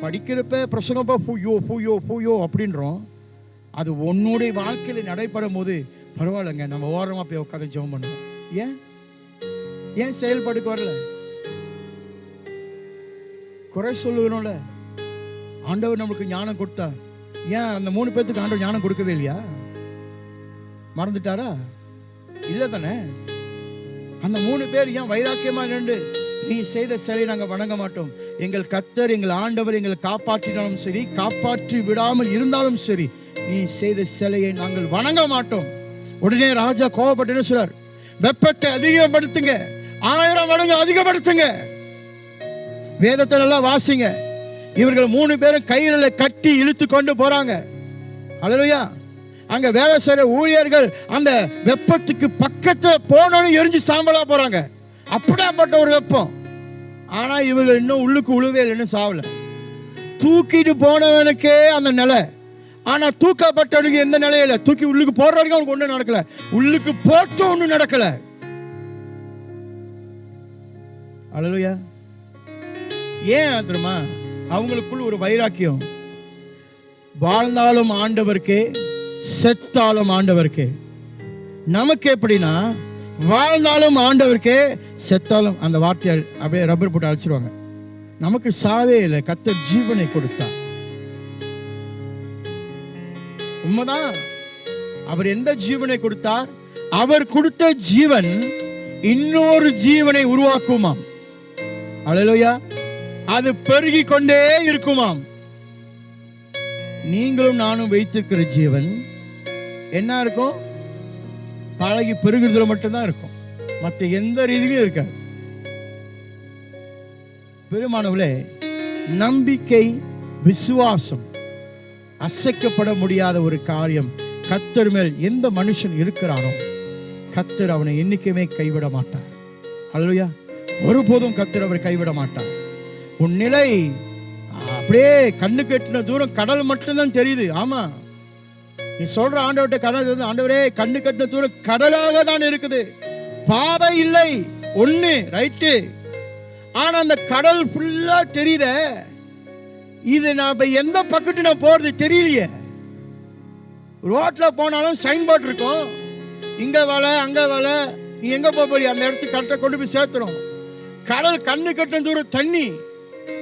படிக்கிறப்ப பிரசங்கப்பா பூயோ அப்படின்றோம். அது உன்னுடைய வாழ்க்கையில் நடைபெறும் போது பரவாயில்லைங்க, நம்ம ஓரமாக போய் உட்காந்து ஜெபம் பண்ணுவோம். ஏன் செயல்படுக்க வரல? குறை சொல்லுகிறோம்ல. ஆண்டவர் நம்மளுக்கு ஞானம் கொடுத்தார், ஏன் அந்த 3 பேத்துக்கு ஆண்டவர் ஞானம் கொடுக்கவே இல்லையா? மறந்துட்டாரா? இல்லை தானே. அந்த 3 பேர் ஏன் வைராக்கியமா நின்று, நீ செய்த சிலையை நாங்கள் வணங்க மாட்டோம், எங்கள் கர்த்தர் எங்கள் ஆண்டவர் எங்களை காப்பாற்றினாலும் சரி காப்பாற்றி விடாமல் இருந்தாலும் சரி நீ செய்த சிலையை நாங்கள் வணங்க மாட்டோம். உடனே ராஜா கோபப்பட்டு சொல்றார், வெப்பத்தை அதிகப்படுத்துங்க, 1000 மடங்கு அதிகப்படுத்துங்க. வேதத்தை நல்லா வாசிங்க. இவர்கள் 3 பேரும் கையில கட்டி இழுத்து கொண்டு போறாங்க. அல்லேலூயா. அங்க வேலை செய்யற ஊழியர்கள் அந்த வெப்பத்துக்கு பக்கத்துல போனோன்னு எரிஞ்சு சாம்பலா போறாங்க. அப்படியாப்பட்ட ஒரு வெப்பம். ஆனா இவர்கள் இன்னும் உள்ளுக்கு உழுவே இல்லைன்னு சாவல. தூக்கிட்டு போனவனுக்கே அந்த நிலை, ஆனா தூக்கப்பட்டவனுக்கு எந்த நிலையில தூக்கி உள்ளுக்கு போடுற வரைக்கும் அவனுக்கு ஒன்றும் நடக்கல, உள்ளுக்கு போட்ட ஒன்றும் நடக்கல. அல்லேலூயா. ஏன் தெரியுமா? அவங்களுக்குள்ள ஒரு வைராக்கியம். வாழ்ந்தாலும் ஆண்டவருக்கே, செத்தாலும் ஆண்டவருக்கே. நமக்கு எப்படின்னா, வாழ்ந்தாலும் ஆண்டவருக்கே, செத்தாலும் அந்த வார்த்தையை அப்படியே ரப்பர் போட்டு அழைச்சிருவாங்க. நமக்கு சாவே இல்லை, கர்த்தர் ஜீவனை கொடுத்தார். உண்மைதான். அவர் எந்த ஜீவனை கொடுத்தார்? அவர் கொடுத்த ஜீவன் இன்னொரு ஜீவனை உருவாக்குமாம். அல்லேலூயா. அது பெருகி கொண்டே இருக்குமாம். நீங்களும் நானும் வைத்திருக்கிற ஜீவன் என்ன இருக்கும்? பழகி பெருகுறதுல மட்டும்தான் இருக்கும், மற்ற எந்த ரீதியிலும் இருக்காது. பெருமானவர்களே, நம்பிக்கை, விசுவாசம் அசைக்கப்பட முடியாத ஒரு காரியம். கர்த்தர் மேல் எந்த மனுஷன் இருக்கிறானோ கர்த்தர் அவனை என்னைக்குமே கைவிட மாட்டார். அல்லேலூயா. ஒருபோதும் கர்த்தர் அவரை கைவிட மாட்டார். உன் நிலை அப்படியே கண்ணு கெட்டின தூரம் கடல் மட்டும்தான் தெரியுது. ஆமா, நீ சொல்ற ஆண்டவர்கிட்ட கடல், ஆண்டவரே கண்ணு கெட்டின தூரம் கடலாக தான் இருக்குது, பாதை இல்லை, ஒண்ணு ரைட்டு. ஆனா அந்த கடல் ஃபுல்லா தெரியுத, இது நான் எந்த பக்கத்து நான் போறது தெரியலையே. ரோட்ல போனாலும் சைன் போர்டு இருக்கும், இங்க வேலை அங்க வேலை, நீ எங்க போறிய அந்த இடத்துக்கு கரெக்டா கொண்டு போய் சேர்த்துரும். கடல் கண்ணு கட்டின தூரம் தண்ணி,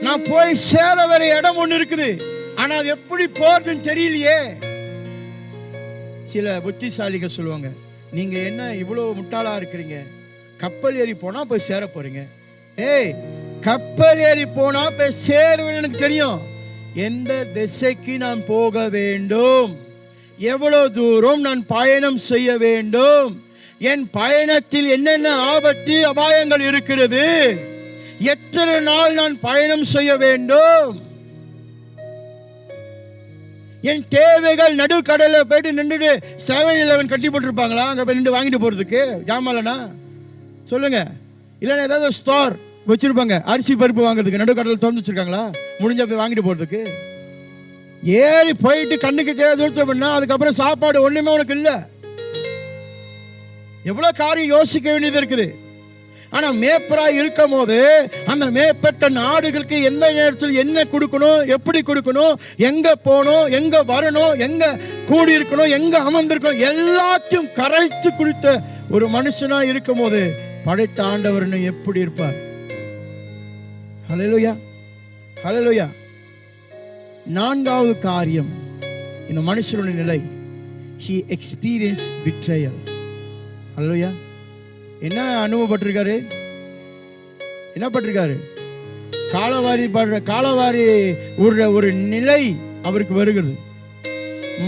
நான் போய் சேர வர இடம் ஒண்ணு இருக்குது, ஆனா அது எப்படி போறதுன்னு தெரியலையே. சில புத்திசாலிகள் சொல்லுவாங்க, நீங்க என்ன இவ்வளவு முட்டாளா இருக்கிறீங்க, கப்பல் ஏறி போனா போய் சேர போறீங்க. ஏய், கப்பல் ஏறி போனா போய் சேருவேன்னு எனக்கு தெரியும். எந்த திசைக்கு நான் போக வேண்டும், எவ்வளவு தூரம் நான் பயணம் செய்ய வேண்டும், என் பயணத்தில் என்னென்ன ஆபத்து அபாயங்கள் இருக்கிறது, எத்தனை நாள் நான் பயணம் செய்ய வேண்டும், என் தேவைகள் நடுக்கடல போயிட்டு நின்றுட்டு 7-Eleven கட்டி போட்டுருப்பாங்களா அங்க போய் நின்று வாங்கிட்டு போறதுக்கு ஜாமான்லனா சொல்லுங்க. இல்லைன்னா ஏதாவது ஸ்டோர் வச்சிருப்பாங்க அரிசி பருப்பு வாங்குறதுக்கு, நடுக்கடல திறந்து வச்சிருக்காங்களா முடிஞ்ச போய் வாங்கிட்டு போறதுக்கு. ஏறி போயிட்டு கண்ணுக்கு தேவை தூரத்தை பண்ணா அதுக்கப்புறம் சாப்பாடு ஒண்ணுமே உனக்கு இல்லை. எவ்வளவு காரியம் யோசிக்க வேண்டியது இருக்குது. ஆனா மேப்பரா இருக்கும் போது அந்த மேப்பட்ட நாடுகளுக்கு எந்த நேரத்தில் என்ன கொடுக்கணும், எப்படி கொடுக்கணும், எங்க போகணும், எங்க வரணும், எங்க கூடி இருக்கணும், எங்க அமர்ந்திருக்கணும், எல்லாத்தையும் கரைத்து கொடுத்த ஒரு மனுஷனா இருக்கும் போது படைத்த ஆண்டவர்னு எப்படி இருப்பார்? ஹல்லேலூயா, ஹல்லேலூயா. 4வது காரியம், இந்த மனுஷனுடைய நிலை, he experienced betrayal. ஹல்லேலூயா. என்ன அனுபவப்பட்டிருக்காரு? என்ன பட்டிருக்காரு? காலவாரி விடுற ஒரு நிலை அவருக்கு வருகிறது,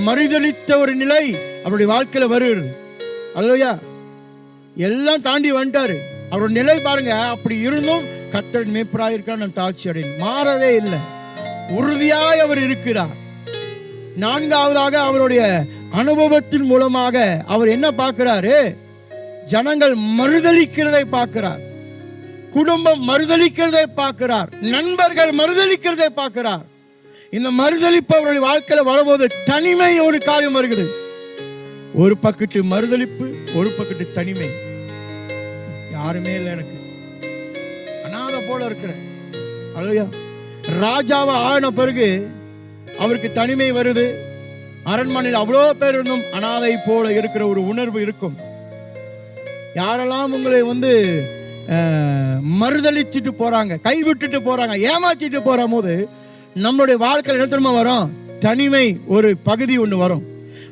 மறுதலித்த ஒரு நிலை அவருடைய வாழ்க்கையில வருகிறது. அல்லேலூயா. எல்லாம் தாண்டி வந்துட்டாரு. அவருடைய நிலை பாருங்க. அப்படி இருந்தும் கர்த்தர் மேய்ப்பராய் இருக்கார், நான் தாழ்ச்சி அடையேன், மாறவே இல்லை, உறுதியாய் அவர் இருக்கிறார். 4வதாக அவருடைய அனுபவத்தின் மூலமாக அவர் என்ன பார்க்கிறாரு? ஜனங்கள் மறுதலிக்கிறதை பார்க்கிறார், குடும்பம் மறுதலிக்கிறதை பார்க்கிறார், நண்பர்கள் மறுதலிக்கிறதை பார்க்கிறார். இந்த மறுதலிப்பு அவருடைய வாழ்க்கையில வரும்போது தனிமை ஒரு காரியம் வருகிறது. ஒரு பக்கத்து மறுதலிப்பு, ஒரு பக்கத்து தனிமை. யாருமே இல்லை, எனக்கு அனாதை போல இருக்கிறேன். அல்லேலூயா. ராஜாவை ஆன பிறகு அவருக்கு தனிமை வருது. அரண்மனையில் அவ்வளோ பேர் இருந்தும் அனாதை போல இருக்கிற ஒரு உணர்வு இருக்கும். யாரெல்லாம் உங்களை மறுதலிச்சுட்டு போறாங்க, கைவிட்டுட்டு போறாங்க, ஏமாத்திட்டு போற போது நம்மளுடைய வாழ்க்கையில் என்ன தெரியுமா வரும்? தனிமை ஒரு பகுதி ஒன்று வரும்.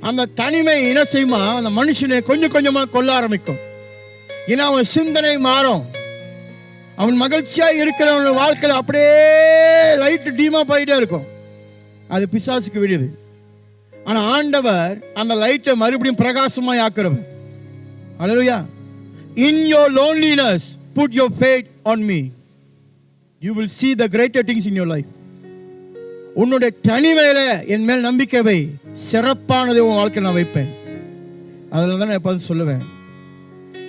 அந்த தனிமை என்ன செய்யுமா, அந்த மனுஷனை கொஞ்சம் கொஞ்சமாக கொல்ல ஆரம்பிக்கும். ஏன்னா அவன் சிந்தனை மாறும். அவன் மகிழ்ச்சியா இருக்கிறவன் வாழ்க்கையில் அப்படியே லைட் டீமா போயிட்டே இருக்கும். அது பிசாசுக்கு விடுது. ஆனா ஆண்டவர் அந்த லைட்டை மறுபடியும் பிரகாசமா ஆக்குறவர். அல்லேலூயா. In your loneliness put your faith on me, you will see the greater things in your life. உன்னுடைய தனிமையில என் மேல் நம்பிக்கை வை, சிறப்பானதை உன் வாழ்க்கையில் நான் வைப்பேன். அதில் தான் நான் எப்போதும் சொல்லுவேன்,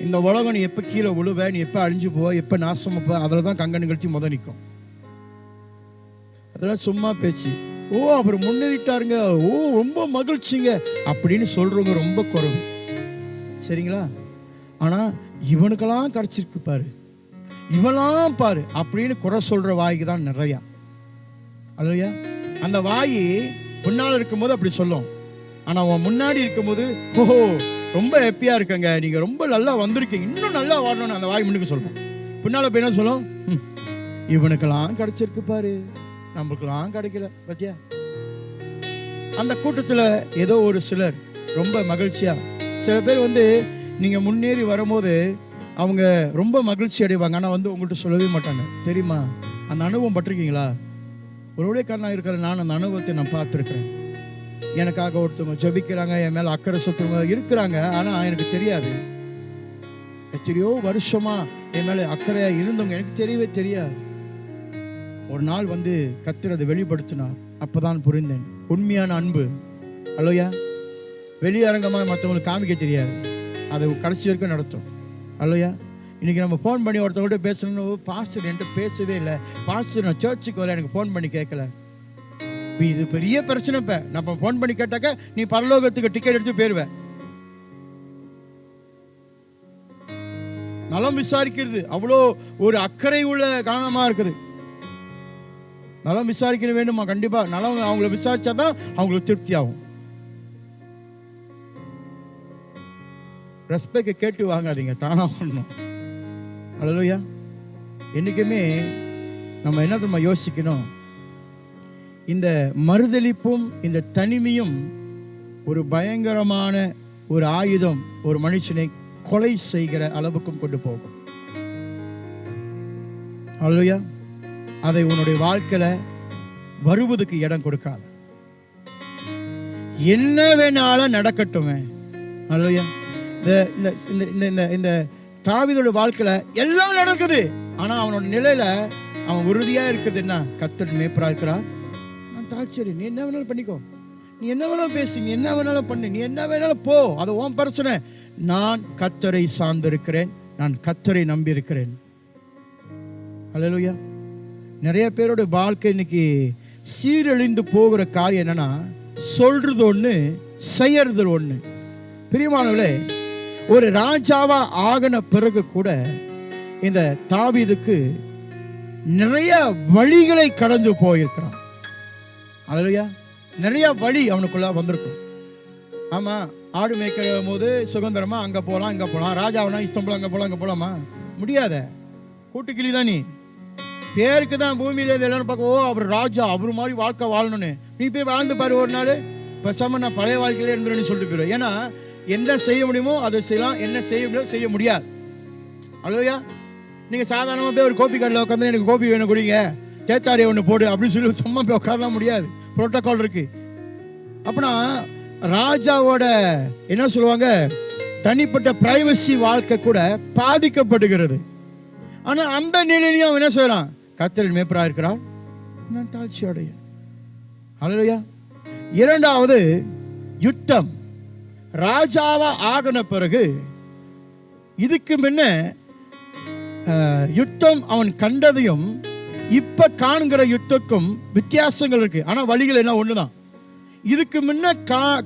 இந்த உலகம் நீ எப்போ கீழே விழுவ, நீ எப்போ அழிஞ்சு போ, எப்போ நாசமப்போ, அதில் தான் கங்க நிகழ்ச்சி நிற்கும். அதெல்லாம் சும்மா பேச்சு. ஓ அவர் முன்னேறிட்டாருங்க, ஓ ரொம்ப மகிழ்ச்சிங்க அப்படின்னு சொல்றவங்க ரொம்ப குறைவு. சரிங்களா? ஆனா இவனுக்கெல்லாம் கிடைச்சிருக்கு பாரு, இவெல்லாம் பாரு அப்படின்னு குறை சொல்ற வாய்க்கு தான் நிறையா. அல்லையா? அந்த வாய் முன்னால் இருக்கும்போது அப்படி சொல்லும். ஆனா அவன் முன்னாடி இருக்கும்போது ஓஹோ ரொம்ப ஹாப்பியா இருக்கங்க, நீங்க ரொம்ப நல்லா வந்திருக்கீங்க, இன்னும் நல்லா வாழணும்னு அந்த வாய் முன்னுக்கு சொல்லும். பின்னால போய் என்ன சொல்லும், இவனுக்கெல்லாம் கிடைச்சிருக்கு பாரு, நமக்குலாம் கிடைக்கல பத்தியா. அந்த கூட்டத்துல ஏதோ ஒரு சிலர் ரொம்ப மகிழ்ச்சியா, சில பேர் நீங்க முன்னேறி வரும்போது அவங்க ரொம்ப மகிழ்ச்சி அடைவாங்க. ஆனா உங்கள்கிட்ட சொல்லவே மாட்டாங்க. தெரியுமா? அந்த அனுபவம் பட்டிருக்கீங்களா? ஒரு ஊழியக்காரனா இருக்கிற நான் அந்த அனுபவத்தை நான் பார்த்துருக்கிறேன். எனக்காக ஒருத்தவங்க ஜெபிக்கிறாங்க, என் மேல அக்கறை சொத்துவங்க இருக்கிறாங்க, ஆனா எனக்கு தெரியாது. எத்தனையோ வருஷமா என் மேல அக்கறையா இருந்தவங்க எனக்கு தெரியவே தெரியாது. ஒரு நாள் கர்த்தர் அதை வெளிப்படுத்தினார். அப்பதான் புரிந்தேன் உண்மையான அன்பு. அல்லையா? வெளியரங்கமாக மற்றவங்களுக்கு காமிக்க தெரியாது, அதை கடைசி வரைக்கும் நடத்தும். அல்லையா? இன்னைக்கு நம்ம ஃபோன் பண்ணி ஒருத்தவங்கள்ட்ட பேசணும்னு, பாஸ்டர் என்கிட்ட பேசவே இல்லை, பாஸ்டர் நான் சர்ச்சுக்கு வரல, எனக்கு ஃபோன் பண்ணி கேட்கல. இது பெரிய பிரச்சனை. இப்ப நம்ம ஃபோன் பண்ணி கேட்டாக்க நீ பரலோகத்துக்கு டிக்கெட் எடுத்து போயிருவ. நலம் விசாரிக்கிறது அவ்வளோ ஒரு அக்கறை உள்ள காரணமா இருக்குது. நலம் விசாரிக்க வேண்டுமா? கண்டிப்பா நலம் அவங்கள விசாரிச்சாதான் அவங்களுக்கு திருப்தி ஆகும். ரெஸ்பெக்ட் கேட்டு வாங்காதீங்க, தானா பண்ணணும். அல்லேலூயா. என்னைக்குமே நம்ம என்ன தெரியுமா யோசிக்கணும், இந்த மறுதலிப்பும் இந்த தனிமையும் ஒரு பயங்கரமான ஒரு ஆயுதம், ஒரு மனுஷனை கொலை செய்கிற அளவுக்கும் கொண்டு போகும். அல்லேலூயா. அதை உன்னுடைய வாழ்க்கையில வருவதுக்கு இடம் கொடுக்காத. என்ன வேணாலும் நடக்கட்டுமே. அல்லேலூயா. இந்த தாவீதோட வாழ்க்கையில எல்லாம் நடக்குது, ஆனா அவனோட நிலையில அவன் உறுதியா இருக்குது. என்ன? கர்த்தர் மேய்ப்பரா இருக்கிறார், நான் தாழ்ச்சி. நீ என்ன வேணாலும் பண்ணிக்கோ, நீ என்ன வேணாலும் பேசி, நீ என்ன வேணாலும் பண்ணு, நீ என்ன வேணாலும் போ, அது உன் பிரச்சனை. நான் கர்த்தரை சார்ந்திருக்கிறேன், நான் கர்த்தரை நம்பி இருக்கிறேன். அல்லேலூயா. நிறைய பேரோட வாழ்க்கை இன்னைக்கு சீரழிந்து போகிற காரியம் என்னன்னா, சொல்றது ஒண்ணு, செய்யறது ஒண்ணு. பிரியமானவர்களே, ஒரு ராஜாவா ஆகின பிறகு கூட இந்த தாவீதுக்கு நிறைய வழிகளை கடந்து போயிருக்கிறான். அல்லேலூயா. நிறைய வழி அவனுக்குள்ள வந்திருக்கும். ஆமா, ஆடு மேய்க்கிற போது சுதந்திரமா அங்க போலாம் இங்க போலாம், ராஜாவனா இஷ்டம் அங்க போலாம் இங்க போலாமா? முடியாத. கூட்டுக்கிளி தான் நீ. பேருக்கு தான் பூமியில எல்லாரும் பார்க்க, ஓ அவர் ராஜா, அவர் மாதிரி வாழ்க்கை வாழணும்னு. நீ போய் வாழ்ந்து பாரு ஒரு நாள், பேசாம நான் பழைய வாழ்க்கையில இருந்துருன்னு சொல்லிட்டு போயிடுவேன். ஏன்னா என்ன செய்ய முடியுமோ அதை செய்யலாம், என்ன செய்ய முடியாது. அல்லையா? நீங்க சாதாரணமா போய் ஒரு கோபி கடையில் உட்காந்து எனக்கு கோபி வேணும் குடிங்க, தேத்தாரி ஒன்று போடு அப்படின்னு சொல்லி சும்மா போய் உட்காரலாம் முடியாது. புரோட்டோகால் இருக்கு. அப்படின்னா ராஜாவோட என்ன சொல்லுவாங்க, தனிப்பட்ட பிரைவசி வாழ்க்கை கூட பாதிக்கப்படுகிறது. ஆனா அந்த நிலையிலையும் என்ன செய்யலாம், கர்த்தரின் மேய்ப்பரா இருக்கிறார், நான் தாழ்ச்சி அடைய. அல்லேலூயா. இரண்டாவது யுத்தம். ராஜாவா ஆகின பிறகு இதுக்கு முன்ன யுத்தம் அவன் கண்டதையும் இப்ப காண்கிற யுத்தத்துக்கும் வித்தியாசங்கள் இருக்கு. ஆனா வழிகள் என்ன ஒண்ணுதான். இதுக்கு முன்ன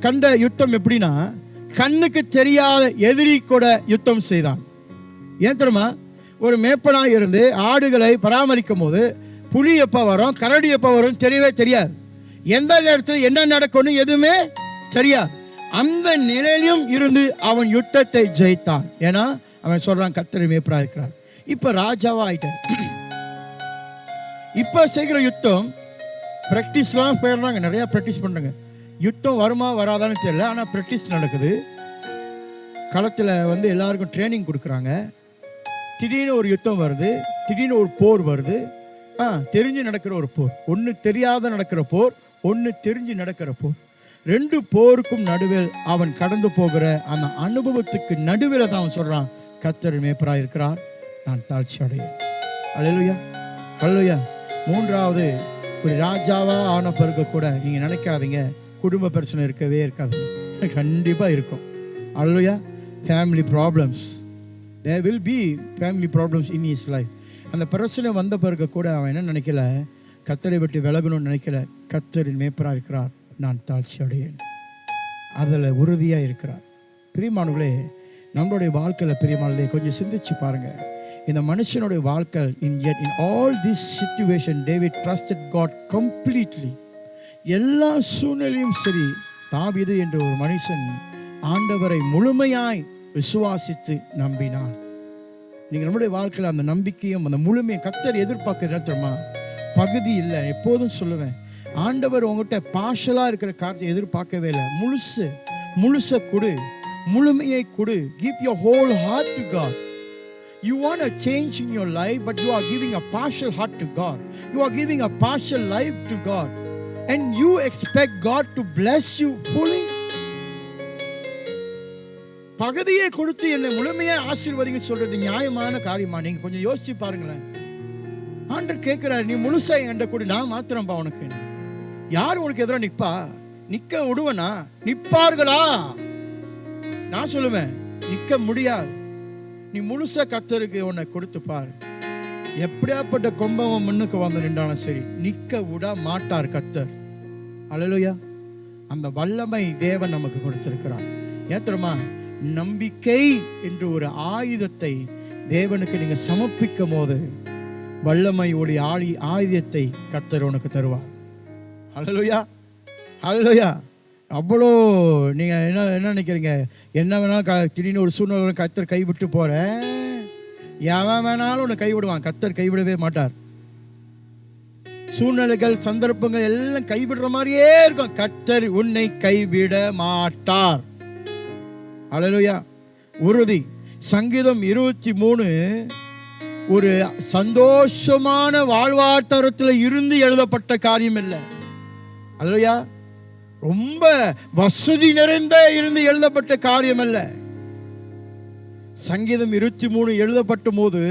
கண்ட யுத்தம் எப்படின்னா, கண்ணுக்கு தெரியாத எதிரி கூட யுத்தம் செய்தான். ஏன் தெரியுமா? ஒரு மேய்ப்பனா இருந்து ஆடுகளை பராமரிக்கும் போது புலி எப்ப வரும், கரடி எப்ப வரும் தெரியவே தெரியாது. எந்த நேரத்தில் என்ன நடக்கும்னு எதுவுமே தெரியாது. அந்த நிலையிலும் இருந்து அவன் யுத்தத்தை ஜெயித்தான். ஏன்னா அவன் சொல்றான், கர்த்தர் மேய்ப்பரா இருக்கிறார். இப்ப ராஜாவா ஆயிட்டான். இப்ப செய்கிற யுத்தம் ப்ராக்டிஸ்லாம் போயிடுறாங்க, நிறையா ப்ராக்டிஸ் பண்ணுறாங்க. யுத்தம் வருமா வராதான்னு தெரியல, ஆனால் ப்ராக்டிஸ் நடக்குது. களத்தில் வந்து எல்லாருக்கும் ட்ரைனிங் கொடுக்குறாங்க. திடீர்னு ஒரு யுத்தம் வருது, திடீர்னு ஒரு போர் வருது. தெரிஞ்சு நடக்கிற ஒரு போர், ஒன்று தெரியாத நடக்கிற போர், ஒன்று தெரிஞ்சு நடக்கிற போர். ரெண்டு போருக்கும் நடுவில் அவன் கடந்து போகிற அந்த அனுபவத்துக்கு நடுவில் தான் அவன் சொல்கிறான், கர்த்தர் மேய்ப்பராய் இருக்கிறார், நான் தாழ்ச்சி அடையேன். அல்லேலூயா, அல்லேலூயா. மூன்றாவது, ஒரு ராஜாவா ஆன பிறகு கூட நீங்கள் நினைக்காதீங்க குடும்ப பிரச்சனை இருக்கவே இருக்காது. கண்டிப்பாக இருக்கும். Hallelujah. Family problems, there will be family problems in his life. அந்த பிரச்சனை வந்த பிறகு கூட அவன் என்ன நினைக்கல, கர்த்தரை விட்டு விலகணும்னு நினைக்கல. கர்த்தரின் மேய்ப்பராக இருக்கிறார், நான் தாழ்ச்சி அடையேன். அதில் உறுதியாக இருக்கிறார். பிரியமானவர்களே, நம்மளுடைய வாழ்க்கையில் பிரியமானவர்களே கொஞ்சம் சிந்திச்சு பாருங்க. இந்த மனுஷனுடைய வாழ்க்கை in all this situation David trusted God completely. எல்லா சூழ்நிலையும் சரி, தாவீது என்ற ஒரு மனுஷன் ஆண்டவரை முழுமையாய் விசுவாசித்து நம்பினான். நீங்க நம்முடைய வாழ்க்கையில் அந்த நம்பிக்கையும் அந்த முழுமையை கர்த்தர் எதிர்பார்க்கிற தெரியுமா? பகுதி இல்லை. எப்போதும் சொல்லுவேன், ஆண்டவர் உங்ககிட்ட பார்ஷலா இருக்கிற காரியத்தை எதிர்பார்க்கவே இல்லை. முழுச கொடு, முழுமையை கொடு. Give your whole heart to God. You want a change in your life, but you are giving a partial heart to God. You are giving a partial life to God, and you expect God to bless you fully. பகுதியை கொடுத்து என்னை முழுமையா ஆசீர்வதிங்க சொல்றது நியாயமான காரியமா? நீங்க கொஞ்சம் யோசிச்சு பாருங்களேன். ஆண்டவர் கேட்கிறாரு, நீ முழுசா என்கிட்ட கொடு, நான் மாத்திரம்பா உனக்கு. யார் உனக்கு எதிராக நிற்பா? நிக்க விடுவனா? நிற்பார்களா? நான் சொல்லுவேன், நிக்க முடியாது. நீ முழுசா கர்த்தருக்கு உன்னை கொடுத்து பாரு. எப்படியாப்பட்ட கொம்பவன் முன்னுக்கு வந்து நின்றாலும் சரி, நிக்க விட மாட்டார் கர்த்தர். அல்லேலூயா. அந்த வல்லமை தேவன் நமக்கு கொடுத்திருக்கிறார். ஏத்தரமா, நம்பிக்கை என்ற ஒரு ஆயுதத்தை தேவனுக்கு நீங்க சமர்ப்பிக்கும் போது வல்லமையுடைய ஆயுதத்தை கர்த்தர் உனக்கு தருவார். அல்லேலூயா, அல்லேலூயா. அவ்வளோ நீங்க என்ன நினைக்கிறீங்க? என்ன வேணாலும் திடீர்னு ஒரு சூழ்நிலை கர்த்தர் கைவிட்டு போற, எவன் வேணாலும் உன்னை கைவிடுவான், கர்த்தர் கைவிடவே மாட்டார். சூழ்நிலைகள் சந்தர்ப்பங்கள் எல்லாம் கைவிடுற மாதிரியே இருக்கும், கர்த்தர் உன்னை கைவிட மாட்டார். அல்லேலூயா. உறுதி. சங்கீதம் 23 ஒரு சந்தோஷமான வாழ்வாதாரத்தில் இருந்து எழுதப்பட்ட காரியம் இல்லை. அல்லேலூயா. ரொம்ப வசதி நிறைந்த இருந்து எழுதப்பட்ட காரியம் அல்ல. சங்கீதம் 23 எழுதப்பட்ட போது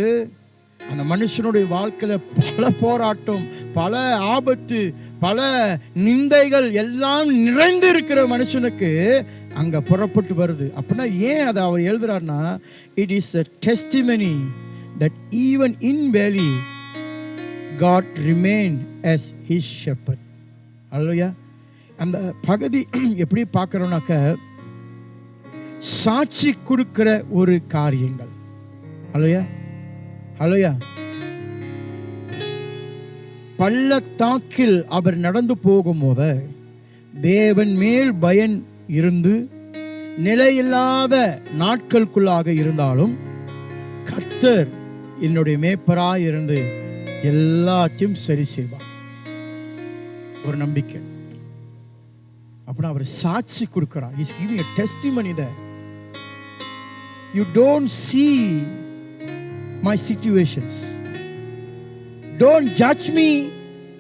அந்த மனுஷனுடைய வாழ்க்கையில பல போராட்டம், பல ஆபத்து, பல நிந்தைகள் எல்லாம் நிறைந்து இருக்கிற மனுஷனுக்கு அங்க புறப்பட்டு வருது. அப்படின்னா ஏன் அதை அவர் எழுதுறாருன்னா, it is a testimony that even in valley God remained as his shepherd. அல்லேலூயா. அந்த பகுதி எப்படி பார்க்கறோம்னாக்க, சாட்சி கொடுக்கிற ஒரு காரியங்கள். அல்லேலூயா, அல்லேலூயா. பள்ளத்தாக்கில் அவர் நடந்து போகும்போது தேவன் மேல் பயன் இருந்து நிலையில்லாத நாட்களுக்குள்ளாக இருந்தாலும் கர்த்தர் என்னுடைய மேய்ப்பராய் இருந்து எல்லாத்தையும் சரி செய்வார். ஒரு நம்பிக்கை. அப்படின்னா அவர் சாட்சி கொடுக்கிறார். He is giving a testimony there. You don't see my situations. Don't judge me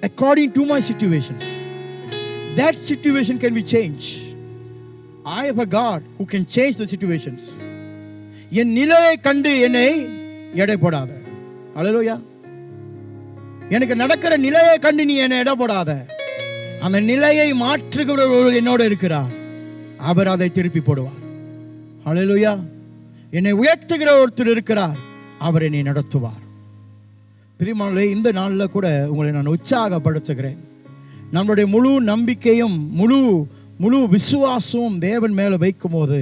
according to my situations. That situation can be changed. I have a God who can change the situations. என் நிலையை கண்டு என்னை எடை போடாத. அல்லேலூயா. எனக்கு நடக்கிற நிலையை கண்டு நீ என்னை எடை போடாத. அந்த நிலையை மாற்றுகிறவர் என்னோட இருக்கிறார், அவர் அதை திருப்பி போடுவார். அல்லேலூயா. என்னை உயர்த்துகிற ஒருத்தர் இருக்கிறார், அவர் என்னை நடத்துவார். பிரியமானவர்களே, இந்த நாளில் கூட உங்களை நான் உற்சாகப்படுத்துகிறேன். நம்மளுடைய முழு நம்பிக்கையும் முழு விசுவாசமும் தேவன் மேலே வைக்கும் போது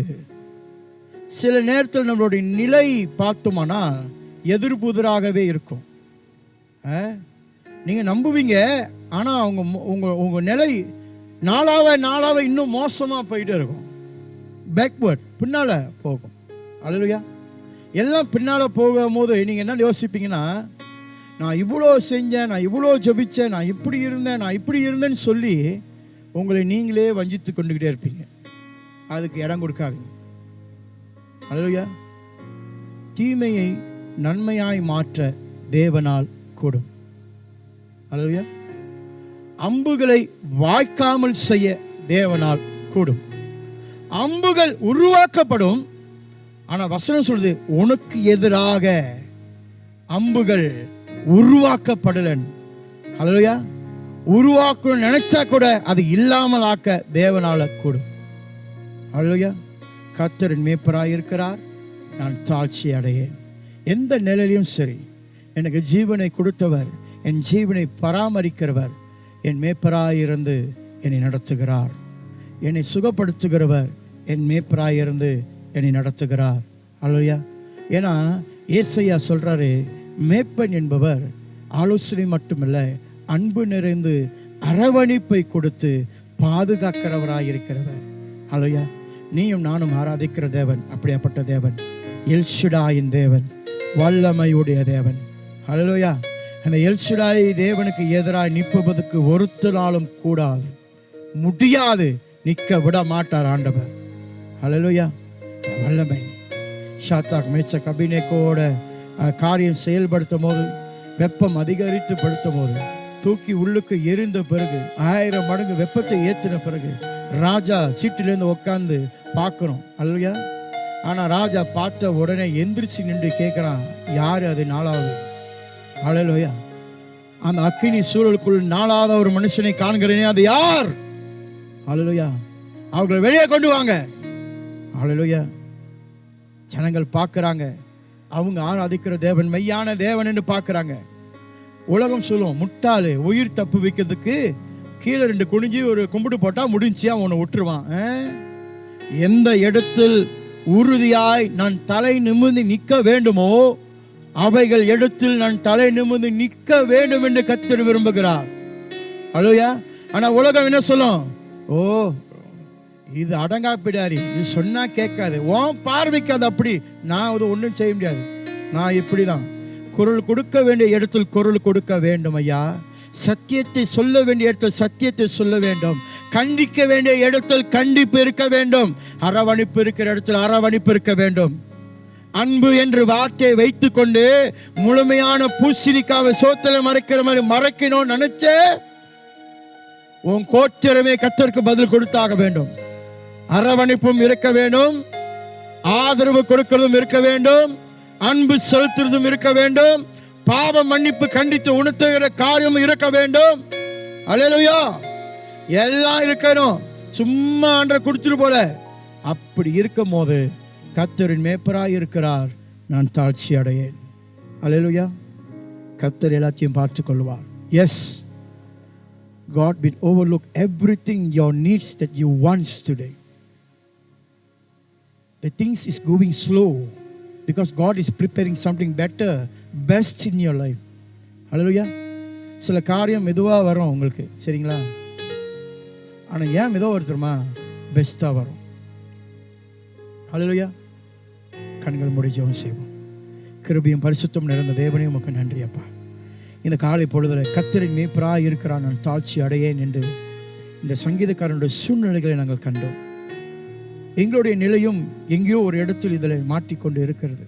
சில நேரத்தில் நம்மளுடைய நிலை பார்த்தோம்னா எதிர்புதிராகவே இருக்கும். நீங்கள் நம்புவீங்க, ஆனால் உங்கள் நிலை நாளாக இன்னும் மோசமாக போயிட்டே இருக்கும். பேக்வேர்ட், பின்னால் போகும். அல்லேலூயா. எல்லாம் பின்னால் போகும்போது நீங்கள் என்ன யோசிப்பீங்கன்னா, நான் இவ்வளோ செஞ்சேன், நான் இவ்வளோ ஜெபிச்சேன், நான் இப்படி இருந்தேன்னு சொல்லி உங்களை நீங்களே வஞ்சித்து கொண்டுகிட்டே இருப்பீங்க. அதுக்கு இடம் கொடுக்காதீங்க. அல்லேலூயா. தீமையை நன்மையாய் மாற்ற தேவனால் கூடும். அல்லேலூயா. அம்புகளை வாய்க்காமல் செய்ய தேவனால் கூடும். அம்புகள் உருவாக்கப்படும். ஆனா வசனம் சொல்லுது, உனக்கு எதிராக அம்புகள் உருவாக்கப்படலன். அல்லேலூயா. உருவாக்கணும்னு நினைச்சா கூட அது இல்லாமல் ஆக்க தேவனால கூடும். அல்லேலூயா. கர்த்தரின் மேய்ப்பராய் இருக்கிறார், நான் தாழ்ச்சி அடையேன். எந்த நிலையிலும் சரி, எனக்கு ஜீவனை கொடுத்தவர், என் ஜீவனை பராமரிக்கிறவர், என் மேய்ப்பராய் இருந்து என்னை நடத்துகிறார். என்னை சுகப்படுத்துகிறவர் என் மேய்ப்பராய் இருந்து என்னை நடத்துகிறார். அல்லேலூயா. ஏன்னா ஏசாயா சொல்றாரு, மேய்ப்பன் என்பவர் ஆலோசனை மட்டுமல்ல, அன்பு நிறைந்து அரவணைப்பை கொடுத்து பாதுகாக்கிறவராய் இருக்கிறவர். அல்லேலூயா. நீயும் நானும் ஆராதிக்கிற தேவன் அப்படியாப்பட்ட தேவன், எல்ஷடாயின் தேவன், வல்லமையுடைய தேவன். அல்லேலூயா. அந்த எல்ஷடாய் தேவனுக்கு எதிராக நிற்பதற்கு ஒருத்தராலும் கூடாது, முடியாது, நிற்க விட மாட்டார் ஆண்டவர். அல்லேலூயா. வல்லமை. ஷாத்ராக் மேஷாக் அபினேகோட காரியம் செயல்படுத்தும் போது, வெப்பம் அதிகரித்து படுத்தும் போது, தூக்கி உள்ளுக்கு எரிந்த பிறகு 1000 மடங்கு வெப்பத்தை ஏற்றின பிறகு ராஜா சீட்டிலிருந்து உட்காந்து பார்க்கணும். அல்லையா. ஆனால் ராஜா பார்த்த உடனே எந்திரிச்சு நின்று கேட்குறான், யார் அது 4வது? அல்லேலூயா. அந்த அக்கினி சூழலுக்குள் 4வது ஒரு மனுஷனை காண்கிறேனே, அது யார்? அல்லேலூயா. அவர்களை வெளியே கொண்டு வாங்க. அல்லேலூயா. ஜனங்கள் பார்க்குறாங்க, அவங்க ஆராதிக்கிற தேவன் மெய்யான தேவன் என்று பார்க்குறாங்க. உலகம் சொல்லும், முட்டாளு, உயிர் தப்பு வைக்கிறதுக்கு கீழே 2 குனிஞ்சி ஒரு கும்பிட்டு போட்டா முடிஞ்சு அவனை விட்டுருவான். எந்த இடத்தில் உறுதியாய் நான் தலை நிமிர்ந்து நிற்க வேண்டுமோ அவைகள் இடத்தில் நான் தலை நிமிர்ந்து நிற்க வேண்டும் என்று கர்த்தர் விரும்புகிறார். அல்லேலூயா. ஆனா உலகம் என்ன சொல்லும், ஓ இது அடங்கா பிடாரி, இது சொன்னா கேட்காது, உன் பார்வைக்கு அது அப்படி, நான் அது ஒன்றும் செய்ய முடியாது, நான் இப்படிதான். குரல் கொடுக்க வேண்டிய இடத்தில் குரல் கொடுக்க வேண்டும் ஐயா. சத்தியத்தை சொல்ல வேண்டிய இடத்தில் சத்தியத்தை சொல்ல வேண்டும். கண்டிக்க வேண்டிய இடத்தில் கண்டிப்பு இருக்க வேண்டும். அரவணைப்பு இருக்கிற இடத்தில் அரவணைப்பு இருக்க வேண்டும். அன்பு என்று வார்த்தையை வைத்துக் கொண்டு முழுமையான பூசணிக்காவை சோத்துல மறைக்கிற மாதிரி மறைக்கணும் நினைச்ச உன் கோத்திரமே கர்த்தருக்கு பதில் கொடுத்தாக வேண்டும். அரவணைப்பும் இருக்க வேண்டும், ஆதரவு கொடுக்கிறதும் இருக்க வேண்டும், அன்பு செலுத்துறதும் இருக்க வேண்டும், பாவ மன்னிப்பு கண்டித்து உணர்த்துகிற காரியம் இருக்க வேண்டும். அல்லேலூயா. எல்லாம் இருக்கணும். சும்மா அன்ற குடிச்சிட்டு போல. அப்படி இருக்கும் போது கர்த்தரின் மேய்ப்பராய் இருக்கிறார், நான் தாழ்ச்சி அடையேன். அல்லேலூயா. கர்த்தர் எல்லாத்தையும் பார்த்துக் கொள்வார். Yes, God will overlook everything your needs that you want today. The things is going slow because God is preparing something better, best in your life. Hallelujah. சில காரியம் மெதுவா வரும் உங்களுக்கு, சரிங்களா? ஆனா ஏன் மெதுவா வருதுமா? பெஸ்டா வரும். ஹல்லேலூயா. கண்கள் மூடி ஜெபம் செய்வோம். கிருபையும் பரிசுத்தம் நிறைந்த தேவனே உமக்கு நன்றி அப்பா. இந்த காலை பொழுதுல கர்த்தரின் மேய்ப்பராய் இருக்கிறான், நான் தாழ்ச்சி அடையேன் என்று இந்த சங்கீதக்காரனுடைய சூழ்நிலைகளை நாங்கள் கண்டோம். எங்களுடைய நிலையும் எங்கேயோ ஒரு இடத்தில் இதில் மாட்டிக்கொண்டு இருக்கிறது.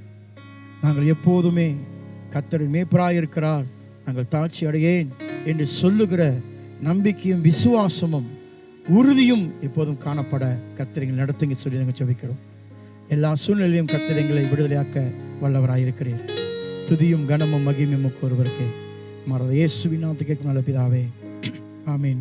நாங்கள் எப்போதுமே கர்த்தரின் மேய்ப்பராய் இருக்கிறார், நாங்கள் தாழ்ச்சி அடையேன் என்று சொல்லுகிற நம்பிக்கையும் விசுவாசமும் உறுதியும் எப்போதும் காணப்பட கர்த்தர் நடத்துங்க சொல்லி நாங்கள் ஜெபிக்கிறோம். எல்லா சூழ்நிலையும் கர்த்தர் எங்களை விடுதலையாக்க வல்லவராயிருக்கிறேன். துதியும் கனமும் மகிமையும் ஒருவருக்கே மறந்த இயேசுவின் நாமத்தில் கேட்கும் நல்ல பிதாவே, ஆமீன்.